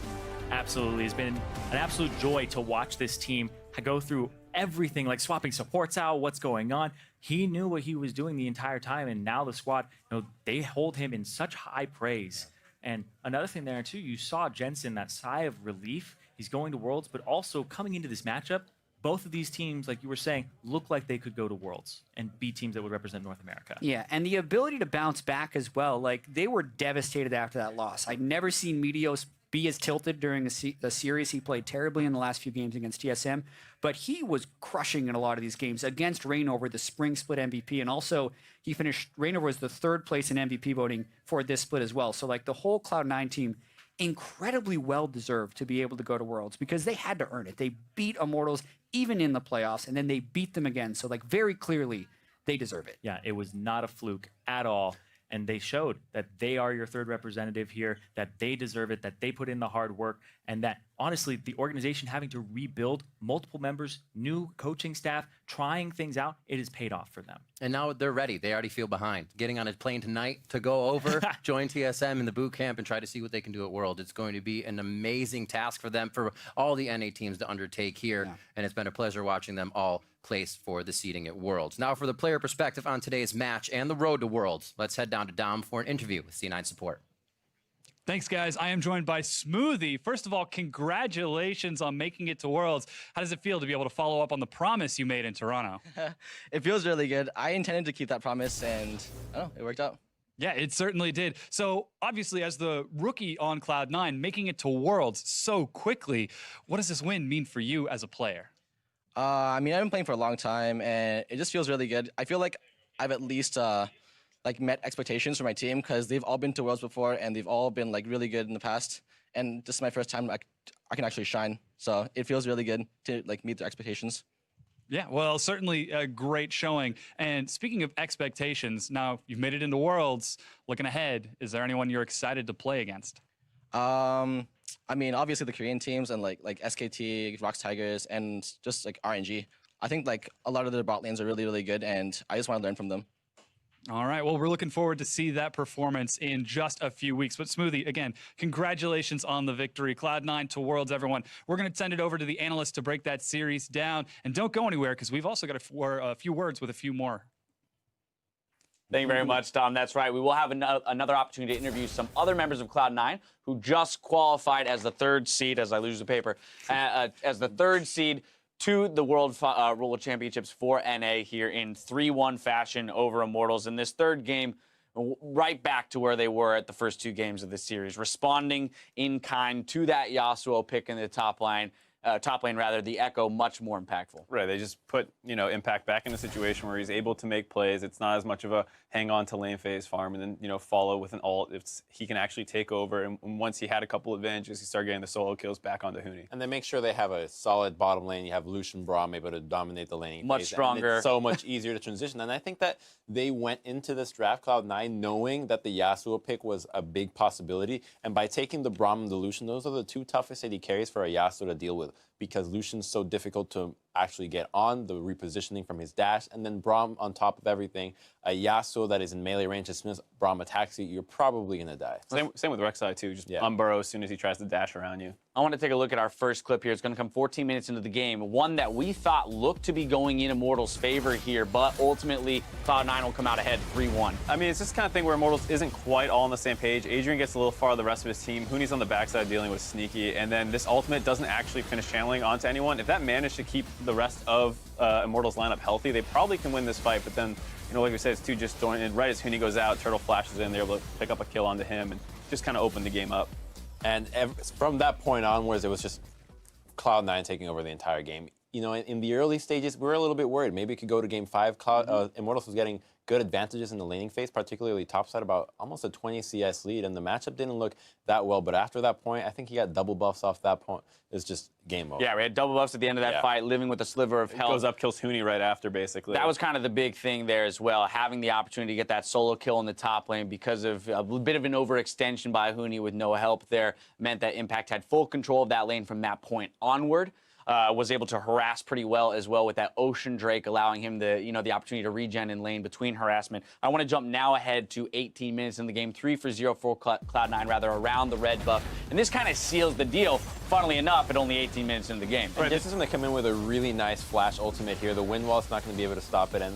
Speaker 3: Absolutely. It's been an absolute joy to watch this team go through everything, like swapping supports out, what's going on. He knew what he was doing the entire time, and now the squad, they hold him in such high praise. And another thing there too, you saw Jensen, that sigh of relief. He's going to Worlds, but also coming into this matchup, both of these teams, like you were saying, look like they could go to Worlds and be teams that would represent North America.
Speaker 2: Yeah, and the ability to bounce back as well. Like, they were devastated after that loss. I'd never seen Meteos be as tilted during the series. He played terribly in the last few games against TSM, but he was crushing in a lot of these games against Reignover, the spring split MVP, and also he finished, Reignover was the 3rd place in MVP voting for this split as well. So like the whole Cloud9 team, incredibly well deserved to be able to go to Worlds because they had to earn it. They beat Immortals even in the playoffs, and then they beat them again. So like very clearly, they deserve it.
Speaker 3: Yeah, it was not a fluke at all. And they showed that they are your 3rd representative here, that they deserve it, that they put in the hard work, and that honestly, the organization having to rebuild multiple members, new coaching staff, trying things out, it has paid off for them.
Speaker 1: And now they're ready. They already feel behind. Getting on a plane tonight to go over, join TSM in the boot camp, and try to see what they can do at World. It's going to be an amazing task for them, for all the NA teams to undertake here. Yeah. And it's been a pleasure watching them all place for the seeding at Worlds. Now for the player perspective on today's match and the road to Worlds, let's head down to Dom for an interview with C9 support.
Speaker 4: Thanks, guys. I am joined by Smoothie. First of all, congratulations on making it to Worlds. How does it feel to be able to follow up on the promise you made in Toronto?
Speaker 5: It feels really good. I intended to keep that promise, and it worked out.
Speaker 4: Yeah, it certainly did. So, obviously, as the rookie on Cloud9, making it to Worlds so quickly, what does this win mean for you as a player?
Speaker 5: I mean, I've been playing for a long time, and it just feels really good. I feel like I've at least met expectations for my team because they've all been to Worlds before, and they've all been really good in the past. And this is my first time I can actually shine. So it feels really good to meet their expectations.
Speaker 4: Yeah, well, certainly a great showing. And speaking of expectations, now you've made it into Worlds. Looking ahead, is there anyone you're excited to play against?
Speaker 5: I mean, obviously the Korean teams and like SKT, Rocks Tigers, and just RNG. I think a lot of their bot lanes are really, really good, and I just want to learn from them.
Speaker 4: All right, well, we're looking forward to see that performance in just a few weeks. But Smoothie, again, congratulations on the victory. Cloud9 to Worlds, everyone. We're going to send it over to the analysts to break that series down. And don't go anywhere, because we've also got a few words with a few more.
Speaker 6: Thank you very much, Tom. That's right. We will have another opportunity to interview some other members of Cloud9 who just qualified as the 3rd seed, as I lose the paper, as the 3rd seed to the World Championships for NA here in 3-1 fashion over Immortals. In this 3rd game, right back to where they were at the first 2 games of the series, responding in kind to that Yasuo pick in the top line, top lane rather, the Echo much more impactful.
Speaker 7: Right, they just put, Impact back in a situation where he's able to make plays. It's not as much of a hang on to lane phase farm and then, follow with an ult. He can actually take over, and once he had a couple advantages, he started getting the solo kills back onto Huni.
Speaker 8: And they make sure they have a solid bottom lane. You have Lucian Braum able to dominate the laning
Speaker 6: Much
Speaker 8: phase,
Speaker 6: stronger.
Speaker 8: And it's so much easier to transition. And I think that they went into this draft, Cloud9, knowing that the Yasuo pick was a big possibility. And by taking the Braum and the Lucian, those are the two toughest AD carries for a Yasuo to deal with, because Lucian's so difficult to actually get on, the repositioning from his dash, and then Braum on top of everything. A Yasuo that is in melee range, as soon as Braum attacks you, you're probably going to die.
Speaker 7: Same with Rek'Sai, too. Just unburrow as soon as he tries to dash around you.
Speaker 6: I want to take a look at our first clip here. It's going to come 14 minutes into the game. One that we thought looked to be going in Immortals' favor here, but ultimately Cloud9 will come out ahead 3-1.
Speaker 7: I mean, it's this kind of thing where Immortals isn't quite all on the same page. Adrian gets a little far the rest of his team. Huni's on the backside dealing with Sneaky, and then this ultimate doesn't actually finish channeling onto anyone. If that managed to keep the rest of Immortals' lineup healthy, they probably can win this fight, but then, like we said, it's too disjointed. Right as Huni goes out, Turtle flashes in, they're able to pick up a kill onto him and just kind of open the game up.
Speaker 8: And from that point onwards, it was just Cloud9 taking over the entire game. In the early stages, we were a little bit worried. Maybe it could go to game 5. Immortals was getting good advantages in the laning phase, particularly topside, about almost a 20 CS lead, and the matchup didn't look that well. But after that point, I think he got double buffs off that point. It's just game over.
Speaker 6: Yeah, we had double buffs at the end of that fight, living with a sliver of health.
Speaker 7: Goes up, kills Huni right after, basically.
Speaker 6: That was kind of the big thing there as well, having the opportunity to get that solo kill in the top lane because of a bit of an overextension by Huni with no help there, meant that Impact had full control of that lane from that point onward. Was able to harass pretty well as well with that Ocean Drake, allowing him the opportunity to regen in lane between harassment. I want to jump now ahead to 18 minutes in the game, 3-0 for Cloud9, rather, around the red buff. And this kind of seals the deal, funnily enough, at only 18 minutes into the game.
Speaker 8: Right, this is going to come in with a really nice flash ultimate here. The wind wall's not going to be able to stop it. And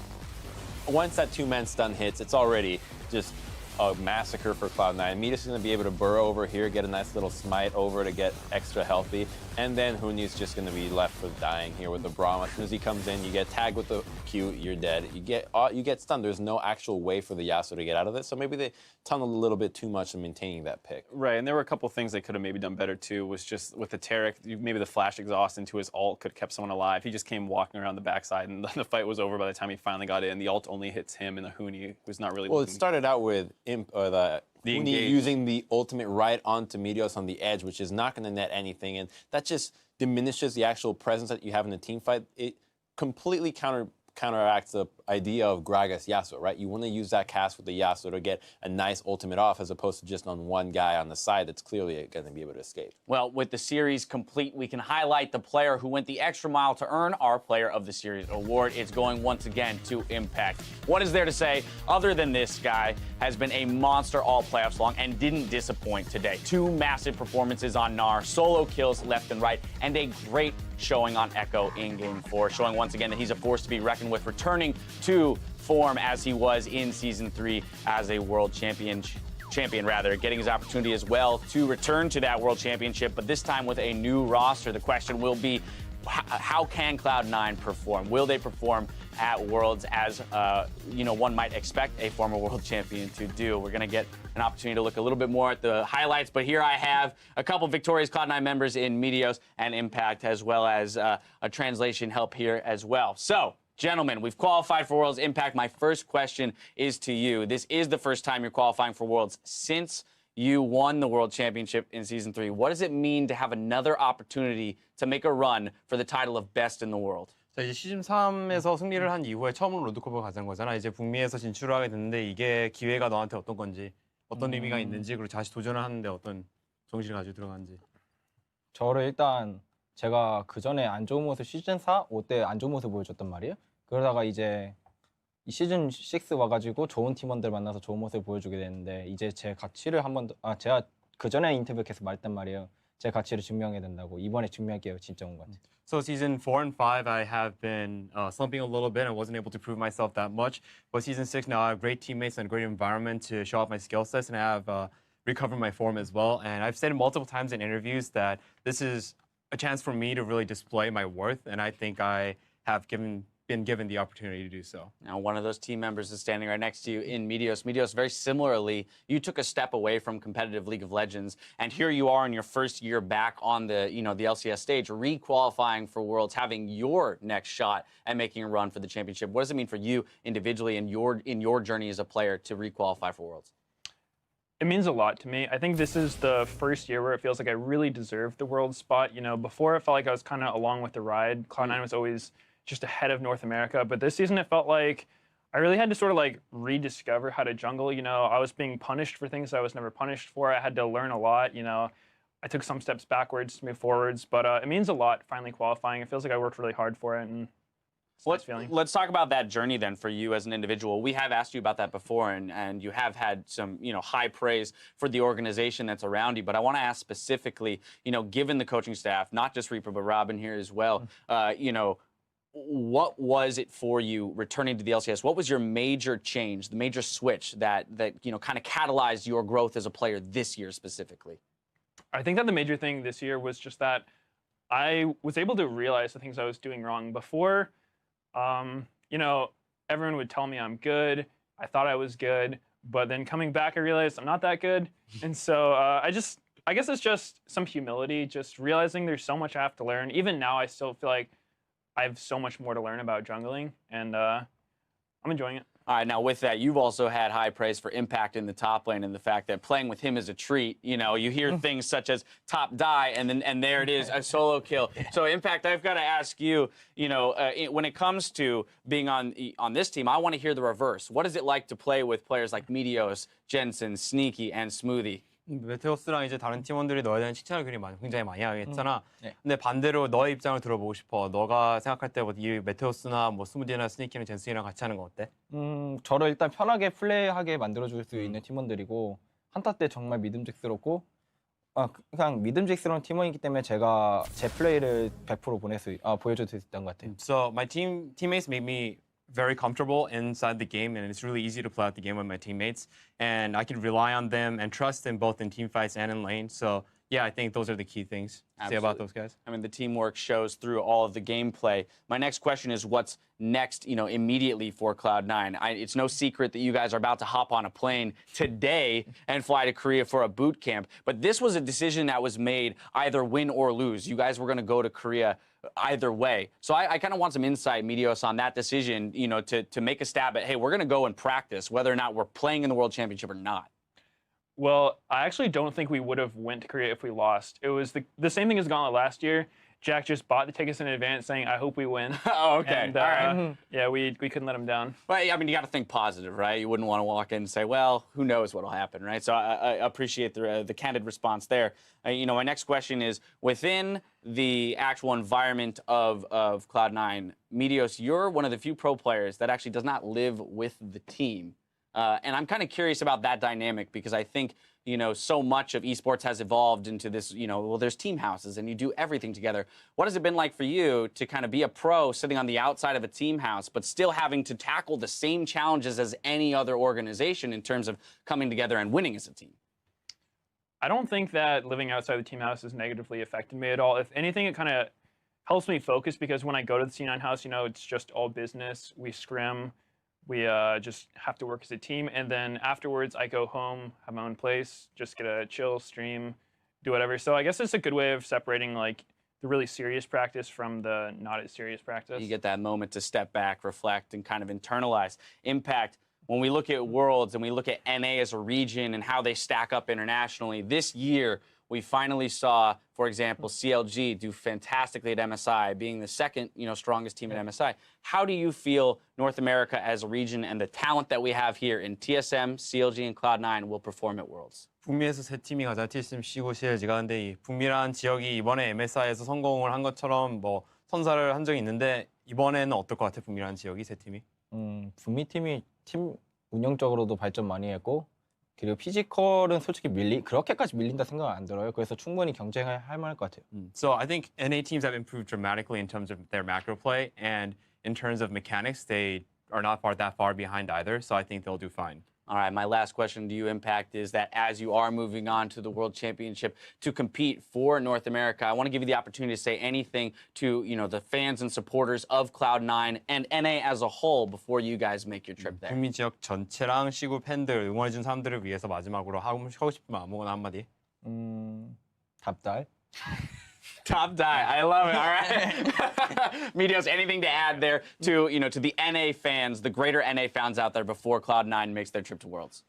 Speaker 8: once that two-man stun hits, it's already just a massacre for Cloud9. Midas is going to be able to burrow over here, get a nice little smite over to get extra healthy, and then Huni's just going to be left with dying here with the Braum. As soon as he comes in, you get tagged with the Q, you're dead. You get stunned. There's no actual way for the Yasuo to get out of it, so maybe they tunneled a little bit too much in maintaining that pick.
Speaker 7: Right, and there were a couple things they could have maybe done better too, was just with the Taric, maybe the flash exhaust into his ult could have kept someone alive. He just came walking around the backside, and the fight was over by the time he finally got in. The ult only hits him, and the Huni was not really
Speaker 8: Well,
Speaker 7: looking.
Speaker 8: it started out with Huni using the ultimate right onto Meteos on the edge, which is not going to net anything, and that just diminishes the actual presence that you have in the team fight. It completely counteracts the idea of Gragas Yasuo, right? You want to use that cast with the Yasuo to get a nice ultimate off, as opposed to just on one guy on the side that's clearly going to be able to escape.
Speaker 6: Well, with the series complete, we can highlight the player who went the extra mile to earn our Player of the Series award. It's going once again to Impact. What is there to say other than this guy has been a monster all playoffs long and didn't disappoint today? 2 massive performances on Gnar, solo kills left and right, and a great showing on Echo in Game 4, showing once again that he's a force to be reckoned with, returning to form as he was in Season 3 as a world champion, getting his opportunity as well to return to that world championship, but this time with a new roster. The question will be, how can Cloud9 perform? Will they perform at Worlds as one might expect a former world champion to do? We're going to get an opportunity to look a little bit more at the highlights, but here I have a couple victorious Cloud9 members in Meteos and Impact, as well as a translation help here as well. So, gentlemen, we've qualified for Worlds. Impact, my first question is to you. This is the first time you're qualifying for Worlds since you won the World Championship in Season 3. What does it mean to have another opportunity to make a run for the title of Best in the World?
Speaker 9: 자, 이제 시즌 3에서 승리를 한 이후에 처음으로 롤드컵을 가진 거잖아. 이제 북미에서 진출을 하게 됐는데 이게 기회가 너한테 어떤 건지, 어떤 의미가 있는지, 그리고 다시 도전을 하는데 어떤 정신을 가지고 들어가는지.
Speaker 10: 저를 일단 제가 그 전에 안 좋은 모습 시즌 4, 5 때 안 좋은 모습 보여줬단 말이에요. 그러다가 이제 이 시즌 6 와가지고 좋은 팀원들 만나서 좋은 모습을 보여주게 되는데, 이제 제 가치를 한 번 더, 제가 그 전에 인터뷰 계속 말했단 말이에요. 제 가치를 증명해야 된다고. 이번에 증명할게요. 진짜 온 것 같아요.
Speaker 9: So season 4 and 5, I have been slumping a little bit. I wasn't able to prove myself that much. But season 6 now, I have great teammates and a great environment to show off my skill sets, and I have recovered my form as well. And I've said multiple times in interviews that this is a chance for me to really display my worth, and I think I have been been given the opportunity to do so.
Speaker 6: Now, one of those team members is standing right next to you in Meteos. Meteos, very similarly, you took a step away from competitive League of Legends, and here you are in your first year back on the, the LCS stage, re-qualifying for Worlds, having your next shot at making a run for the championship. What does it mean for you individually in your journey as a player to re-qualify for Worlds?
Speaker 11: It means a lot to me. I think this is the first year where it feels like I really deserved the world spot. Before it felt like I was kind of along with the ride. Cloud9 was always just ahead of North America. But this season it felt like I really had to sort of like rediscover how to jungle. I was being punished for things I was never punished for. I had to learn a lot. I took some steps backwards to move forwards. But it means a lot finally qualifying. It feels like I worked really hard for it. And
Speaker 6: Let's talk about that journey then for you as an individual. We have asked you about that before, and you have had some, high praise for the organization that's around you. But I want to ask specifically, given the coaching staff, not just Reaper, but Robin here as well, what was it for you returning to the LCS? What was your major change, the major switch that kind of catalyzed your growth as a player this year specifically?
Speaker 11: I think that the major thing this year was just that I was able to realize the things I was doing wrong before. Everyone would tell me I'm good. I thought I was good, but then coming back, I realized I'm not that good. And so I guess it's just some humility, just realizing there's so much I have to learn. Even now, I still feel like I have so much more to learn about jungling, and I'm enjoying it.
Speaker 6: All right, now with that, you've also had high praise for Impact in the top lane and the fact that playing with him is a treat. You hear things such as top die, and there it is, a solo kill. So Impact, I've got to ask you, when it comes to being on this team, I want to hear the reverse. What is it like to play with players like Meteos, Jensen, Sneaky, and Smoothie?
Speaker 9: 메테오스랑 이제 다른 팀원들이 너에 대한 칭찬을 굉장히 많이 하겠잖아. 근데 반대로 너의 입장을 들어보고 싶어. 너가 생각할 때 이 메테오스나 스무디나 스니키나 젠슨이랑 같이 하는 거 어때?
Speaker 10: 저를 일단 편하게 플레이하게 만들어줄 수 있는 팀원들이고 한타 때 정말 믿음직스럽고 그냥 믿음직스러운 팀원이기 때문에 제가 제 플레이를 100% 보여줄 수 있던 것 같아요.
Speaker 9: So my teammates make me very comfortable inside the game, and it's really easy to play out the game with my teammates. And I can rely on them and trust them both in team fights and in lane. So yeah, I think those are the key things to say about those guys.
Speaker 6: I mean, the teamwork shows through all of the gameplay. My next question is what's next, immediately for Cloud9? It's no secret that you guys are about to hop on a plane today and fly to Korea for a boot camp. But this was a decision that was made either win or lose. You guys were going to go to Korea either way. So I kind of want some insight, Meteos, on that decision, to make a stab at, hey, we're going to go and practice whether or not we're playing in the World Championship or not.
Speaker 11: Well, I actually don't think we would have went to Korea if we lost. It was the same thing as Gauntlet last year. Jack just bought the tickets in advance saying, I hope we win.
Speaker 6: Oh, okay.
Speaker 11: And,
Speaker 6: all right.
Speaker 11: Yeah, we couldn't let him down.
Speaker 6: Well, I mean, you got to think positive, right? You wouldn't want to walk in and say, well, who knows what'll happen, right? So I appreciate the candid response there. My next question is, within the actual environment of Cloud9, Meteos, you're one of the few pro players that actually does not live with the team. And I'm kind of curious about that dynamic because I think, so much of esports has evolved into this, there's team houses and you do everything together. What has it been like for you to kind of be a pro sitting on the outside of a team house, but still having to tackle the same challenges as any other organization in terms of coming together and winning as a team?
Speaker 11: I don't think that living outside the team house has negatively affected me at all. If anything, it kind of helps me focus because when I go to the C9 house, it's just all business. We scrim. We just have to work as a team. And then afterwards, I go home, have my own place, just get a chill, stream, do whatever. So I guess it's a good way of separating like the really serious practice from the not as serious practice.
Speaker 6: You get that moment to step back, reflect, and kind of internalize. Impact, when we look at Worlds and we look at NA as a region and how they stack up internationally, this year, we finally saw, for example, CLG do fantastically at MSI, being the second, strongest team at MSI. How do you feel North America as a region and the talent that we have here in TSM, CLG, and Cloud9 will perform at Worlds?
Speaker 9: 북미에서 세 팀이 가자. TSM, C고 CLG가. 근데 이 북미라는 지역이 이번에 MSI에서 성공을 한 것처럼 선사를 한 적이 있는데 이번에는 어떨 것 같아? 북미라는 지역이 세 팀이?
Speaker 10: 북미 팀이 팀 운영적으로도 발전 많이 했고 그리고 피지컬은 솔직히 그렇게까지 밀린다 생각은 안 들어요. 그래서 충분히 경쟁할 만할 것 같아요.
Speaker 9: So I think NA teams have improved dramatically in terms of their macro play, and in terms of mechanics, they are not that far behind either. So I think they'll do fine.
Speaker 6: All right, my last question to you, Impact, is that as you are moving on to the World Championship to compete for North America, I want to give you the opportunity to say anything to, the fans and supporters of Cloud9 and NA as a whole before you guys make your trip there.
Speaker 9: 북미 지역 전체랑 시구 팬들, 응원해준 사람들을 위해서 마지막으로 하고 싶으면 아무거나 한마디.
Speaker 10: 답달.
Speaker 6: Top die. I love it. All right. Medios, anything to add there to, to the NA fans, the greater NA fans out there before Cloud9 makes their trip to Worlds?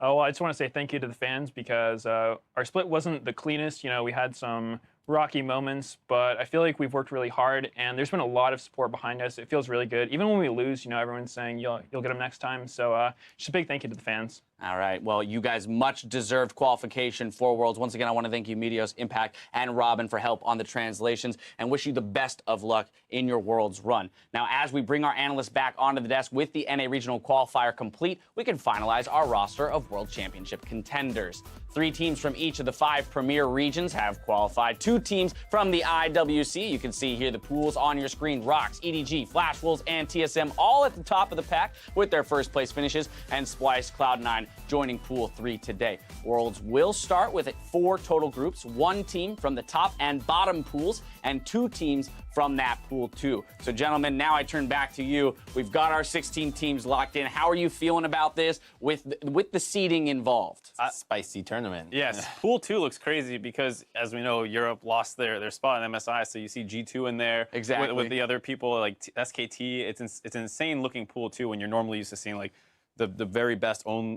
Speaker 11: Oh, well, I just want to say thank you to the fans because our split wasn't the cleanest. We had some rocky moments, but I feel like we've worked really hard, and there's been a lot of support behind us. It feels really good. Even when we lose, everyone's saying you'll get them next time. So just a big thank you to the fans.
Speaker 6: All right. Well, you guys much-deserved qualification for Worlds. Once again, I want to thank you, Medios, Impact, and Robin for help on the translations, and wish you the best of luck in your Worlds run. Now, as we bring our analysts back onto the desk with the NA Regional Qualifier complete, we can finalize our roster of World Championship contenders. 3 teams from each of the 5 premier regions have qualified. 2 teams from the IWC. You can see here the pools on your screen. Rocks, EDG, Flash Wolves, and TSM all at the top of the pack with their first place finishes, and Splice, Cloud9 joining Pool 3 today. Worlds will start with 4 total groups, 1 team from the top and bottom pools, and 2 teams from that Pool 2. So, gentlemen, now I turn back to you. We've got our 16 teams locked in. How are you feeling about this with the seeding involved?
Speaker 8: Spicy tournament.
Speaker 7: Yes, Pool 2 looks crazy because, as we know, Europe lost their spot in MSI, so you see G2 in there.
Speaker 6: Exactly.
Speaker 7: With the other people like SKT. It's an insane-looking Pool 2 when you're normally used to seeing, like, the very best
Speaker 8: even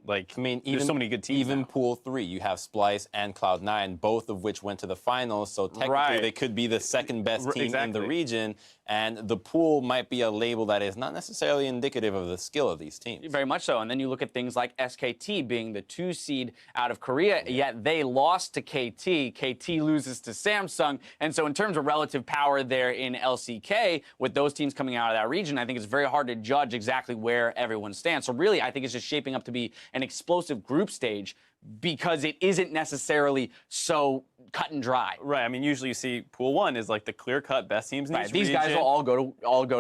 Speaker 7: there's so many good teams.
Speaker 8: Even
Speaker 7: now.
Speaker 8: Pool 3, you have Splice and Cloud9, both of which went to the finals. So technically, they could be the second best team in the region. And the pool might be a label that is not necessarily indicative of the skill of these teams.
Speaker 6: Very much so. And then you look at things like SKT being the 2 seed out of Korea, yet they lost to KT. KT loses to Samsung. And so in terms of relative power there in LCK, with those teams coming out of that region, I think it's very hard to judge exactly where everyone stands. So really, I think it's just shaping up to be an explosive group stage because it isn't necessarily so cut and dry.
Speaker 7: Right. I mean, usually you see Pool 1 is like the clear-cut best teams in each
Speaker 6: These
Speaker 7: region.
Speaker 6: guys will all go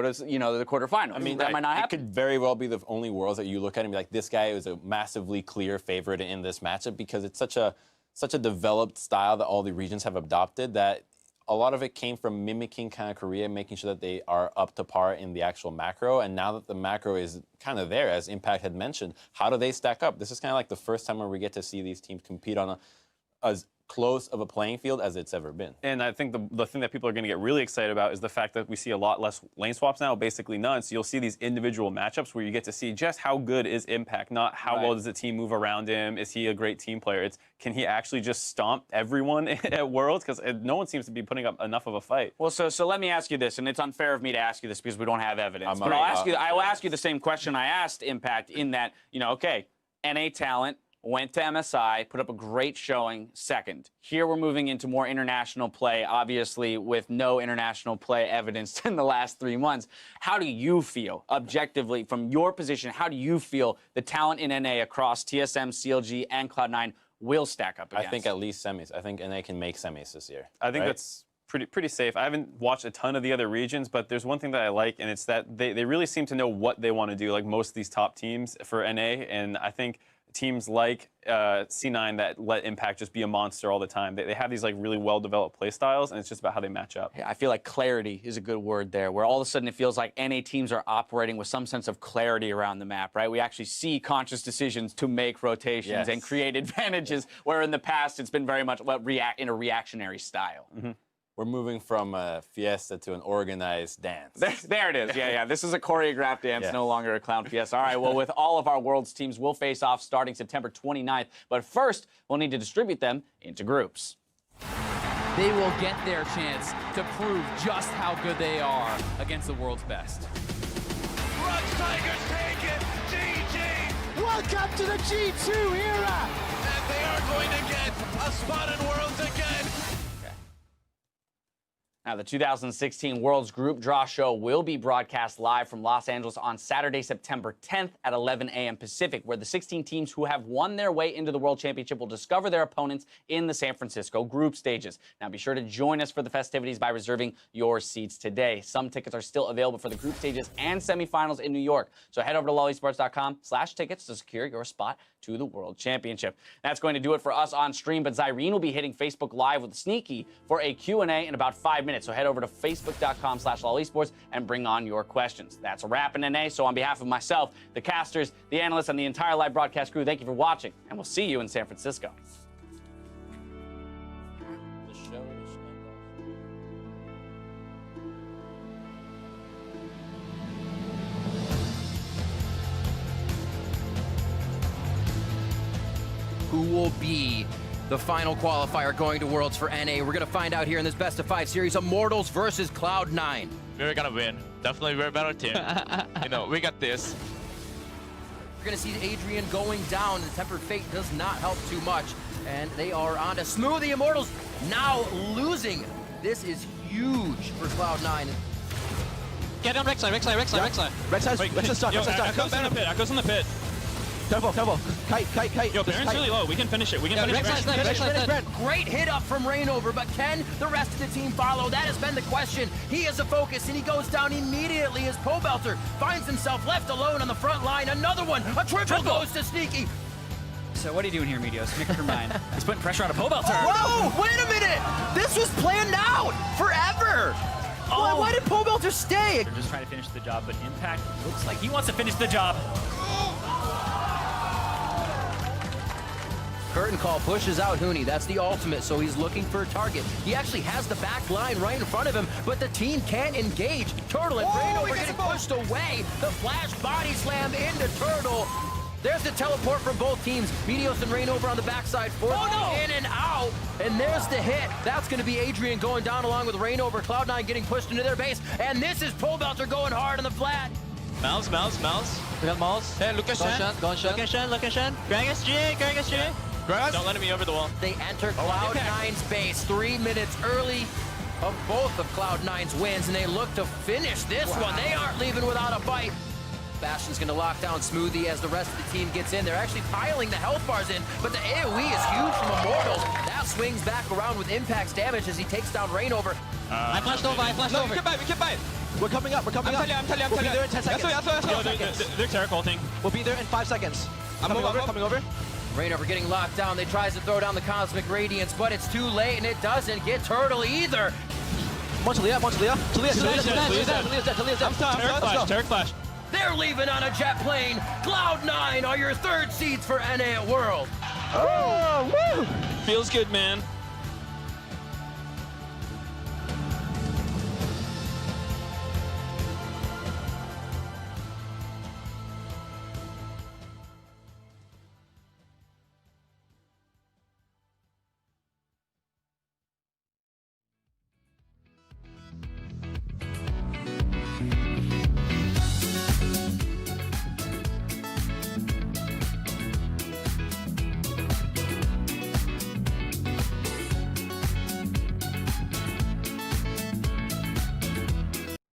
Speaker 6: to the quarterfinals.
Speaker 8: I mean,
Speaker 6: that might not
Speaker 8: it
Speaker 6: happen.
Speaker 8: could very well be the only Worlds that you look at and be like, this guy is a massively clear favorite in this matchup because it's such a developed style that all the regions have adopted that a lot of it came from mimicking kind of Korea, making sure that they are up to par in the actual macro. And now that the macro is kind of there, as Impact had mentioned, how do they stack up? This is kind of like the first time where we get to see these teams compete on as close of a playing field as it's ever been.
Speaker 7: And I think the thing that people are going to get really excited about is the fact that we see a lot less lane swaps now, basically none. So you'll see these individual matchups where you get to see just how good is Impact, not how well does the team move around him. Is he a great team player? It's can he actually just stomp everyone at Worlds? Because no one seems to be putting up enough of a fight.
Speaker 6: Well, so let me ask you this, and it's unfair of me to ask you this because we don't have evidence. But I will ask you the same question I asked Impact in that, okay, NA talent, went to MSI, put up a great showing, second. Here we're moving into more international play, obviously with no international play evidenced in the last 3 months. How do you feel, objectively, from your position, how do you feel the talent in NA across TSM, CLG, and Cloud9 will stack up against?
Speaker 8: I think at least semis. I think NA can make semis this year.
Speaker 7: I think that's pretty safe. I haven't watched a ton of the other regions, but there's one thing that I like, and it's that they really seem to know what they want to do, like most of these top teams for NA, and I think teams like C9 that let Impact just be a monster all the time. They have these like really well-developed play styles, and it's just about how they match up.
Speaker 6: I feel like clarity is a good word there, where all of a sudden it feels like NA teams are operating with some sense of clarity around the map, right? We actually see conscious decisions to make rotations and create advantages, where in the past it's been very much in a reactionary style.
Speaker 8: We're moving from a fiesta to an organized dance.
Speaker 6: There it is. Yeah. This is a choreographed dance, no longer a clown fiesta. All right, well, with all of our Worlds teams, we'll face off starting September 29th. But first, we'll need to distribute them into groups.
Speaker 12: They will get their chance to prove just how good they are against the world's best.
Speaker 13: Rush Tigers take it! GG!
Speaker 14: Welcome to the G2 era!
Speaker 13: And they are going to get a spot in Worlds again!
Speaker 6: Now, the 2016 Worlds Group Draw Show will be broadcast live from Los Angeles on Saturday, September 10th at 11 a.m. Pacific, where the 16 teams who have won their way into the World Championship will discover their opponents in the San Francisco group stages. Now, be sure to join us for the festivities by reserving your seats today. Some tickets are still available for the group stages and semifinals in New York. So head over to lolesports.com/tickets to secure your spot to the World Championship. That's going to do it for us on stream, but Zyrene will be hitting Facebook Live with Sneaky for a Q&A in about 5 minutes. So head over to facebook.com/lolesports and bring on your questions. That's a wrap in NA. So on behalf of myself, the casters, the analysts, and the entire live broadcast crew, thank you for watching, and we'll see you in San Francisco.
Speaker 1: Who will be the final qualifier going to Worlds for NA? We're going to find out here in this best of 5 series. Immortals versus Cloud9.
Speaker 15: We're going to win. Definitely we're a better team. We got this.
Speaker 1: We're going to see Adrian going down. The Tempered Fate does not help too much. And they are on to Smooth. The Immortals now losing. This is huge for Cloud9.
Speaker 16: Get on Rek'Sai.
Speaker 14: Rek'Sai stuck.
Speaker 9: Echo's in the pit.
Speaker 14: Careful. Kite.
Speaker 9: Yo, Baron's really low. We can finish it. We can finish it.
Speaker 1: Great hit up from Rainover, but can the rest of the team follow? That has been the question. He is a focus, and he goes down immediately as Pobelter finds himself left alone on the front line. Another one. A triple goes to Sneaky.
Speaker 2: So what are you doing here, Meteos? Make up your mind.
Speaker 3: He's putting pressure on a Pobelter.
Speaker 1: Whoa! Wait a minute! This was planned out forever! Why did Pobelter stay?
Speaker 3: They're just trying to finish the job, but Impact looks like he wants to finish the job.
Speaker 1: Curtain call pushes out Huni. That's the ultimate, so he's looking for a target. He actually has the back line right in front of him, but the team can't engage. Turtle and Rainover getting pushed away. The flash body slam into Turtle. There's the teleport from both teams. Meteos and Rainover on the backside. In and out. And there's the hit. That's going to be Adrian going down along with Rainover. Cloud9 getting pushed into their base. And this is Pobelter going hard on the flat.
Speaker 16: Mouse. We got Mouse.
Speaker 15: Hey, look at Shen.
Speaker 16: Look at Shen. Grang SG.
Speaker 15: Don't let me over the wall.
Speaker 1: They enter Cloud9's base 3 minutes early of both of Cloud9's wins, and they look to finish this one. They aren't leaving without a fight. Bastion's going to lock down Smoothie as the rest of the team gets in. They're actually piling the health bars in, but the AoE is huge from Immortals. That swings back around with Impact's damage as he takes down Rainover.
Speaker 16: I flashed over.
Speaker 14: We can buy. We're coming up.
Speaker 16: I'm telling you.
Speaker 14: We'll be there in 10 seconds.
Speaker 9: They're Terra ulting.
Speaker 14: We'll be there in 5 seconds. Coming over.
Speaker 1: Rainover getting locked down. They tries to throw down the Cosmic Radiance, but it's too late, and it doesn't get Turtle either.
Speaker 14: Talia. Talia's dead.
Speaker 9: Terra Flash.
Speaker 1: They're leaving on a jet plane. Cloud9 are your 3rd seeds for NA at World.
Speaker 14: Oh, woo!
Speaker 9: Feels good, man.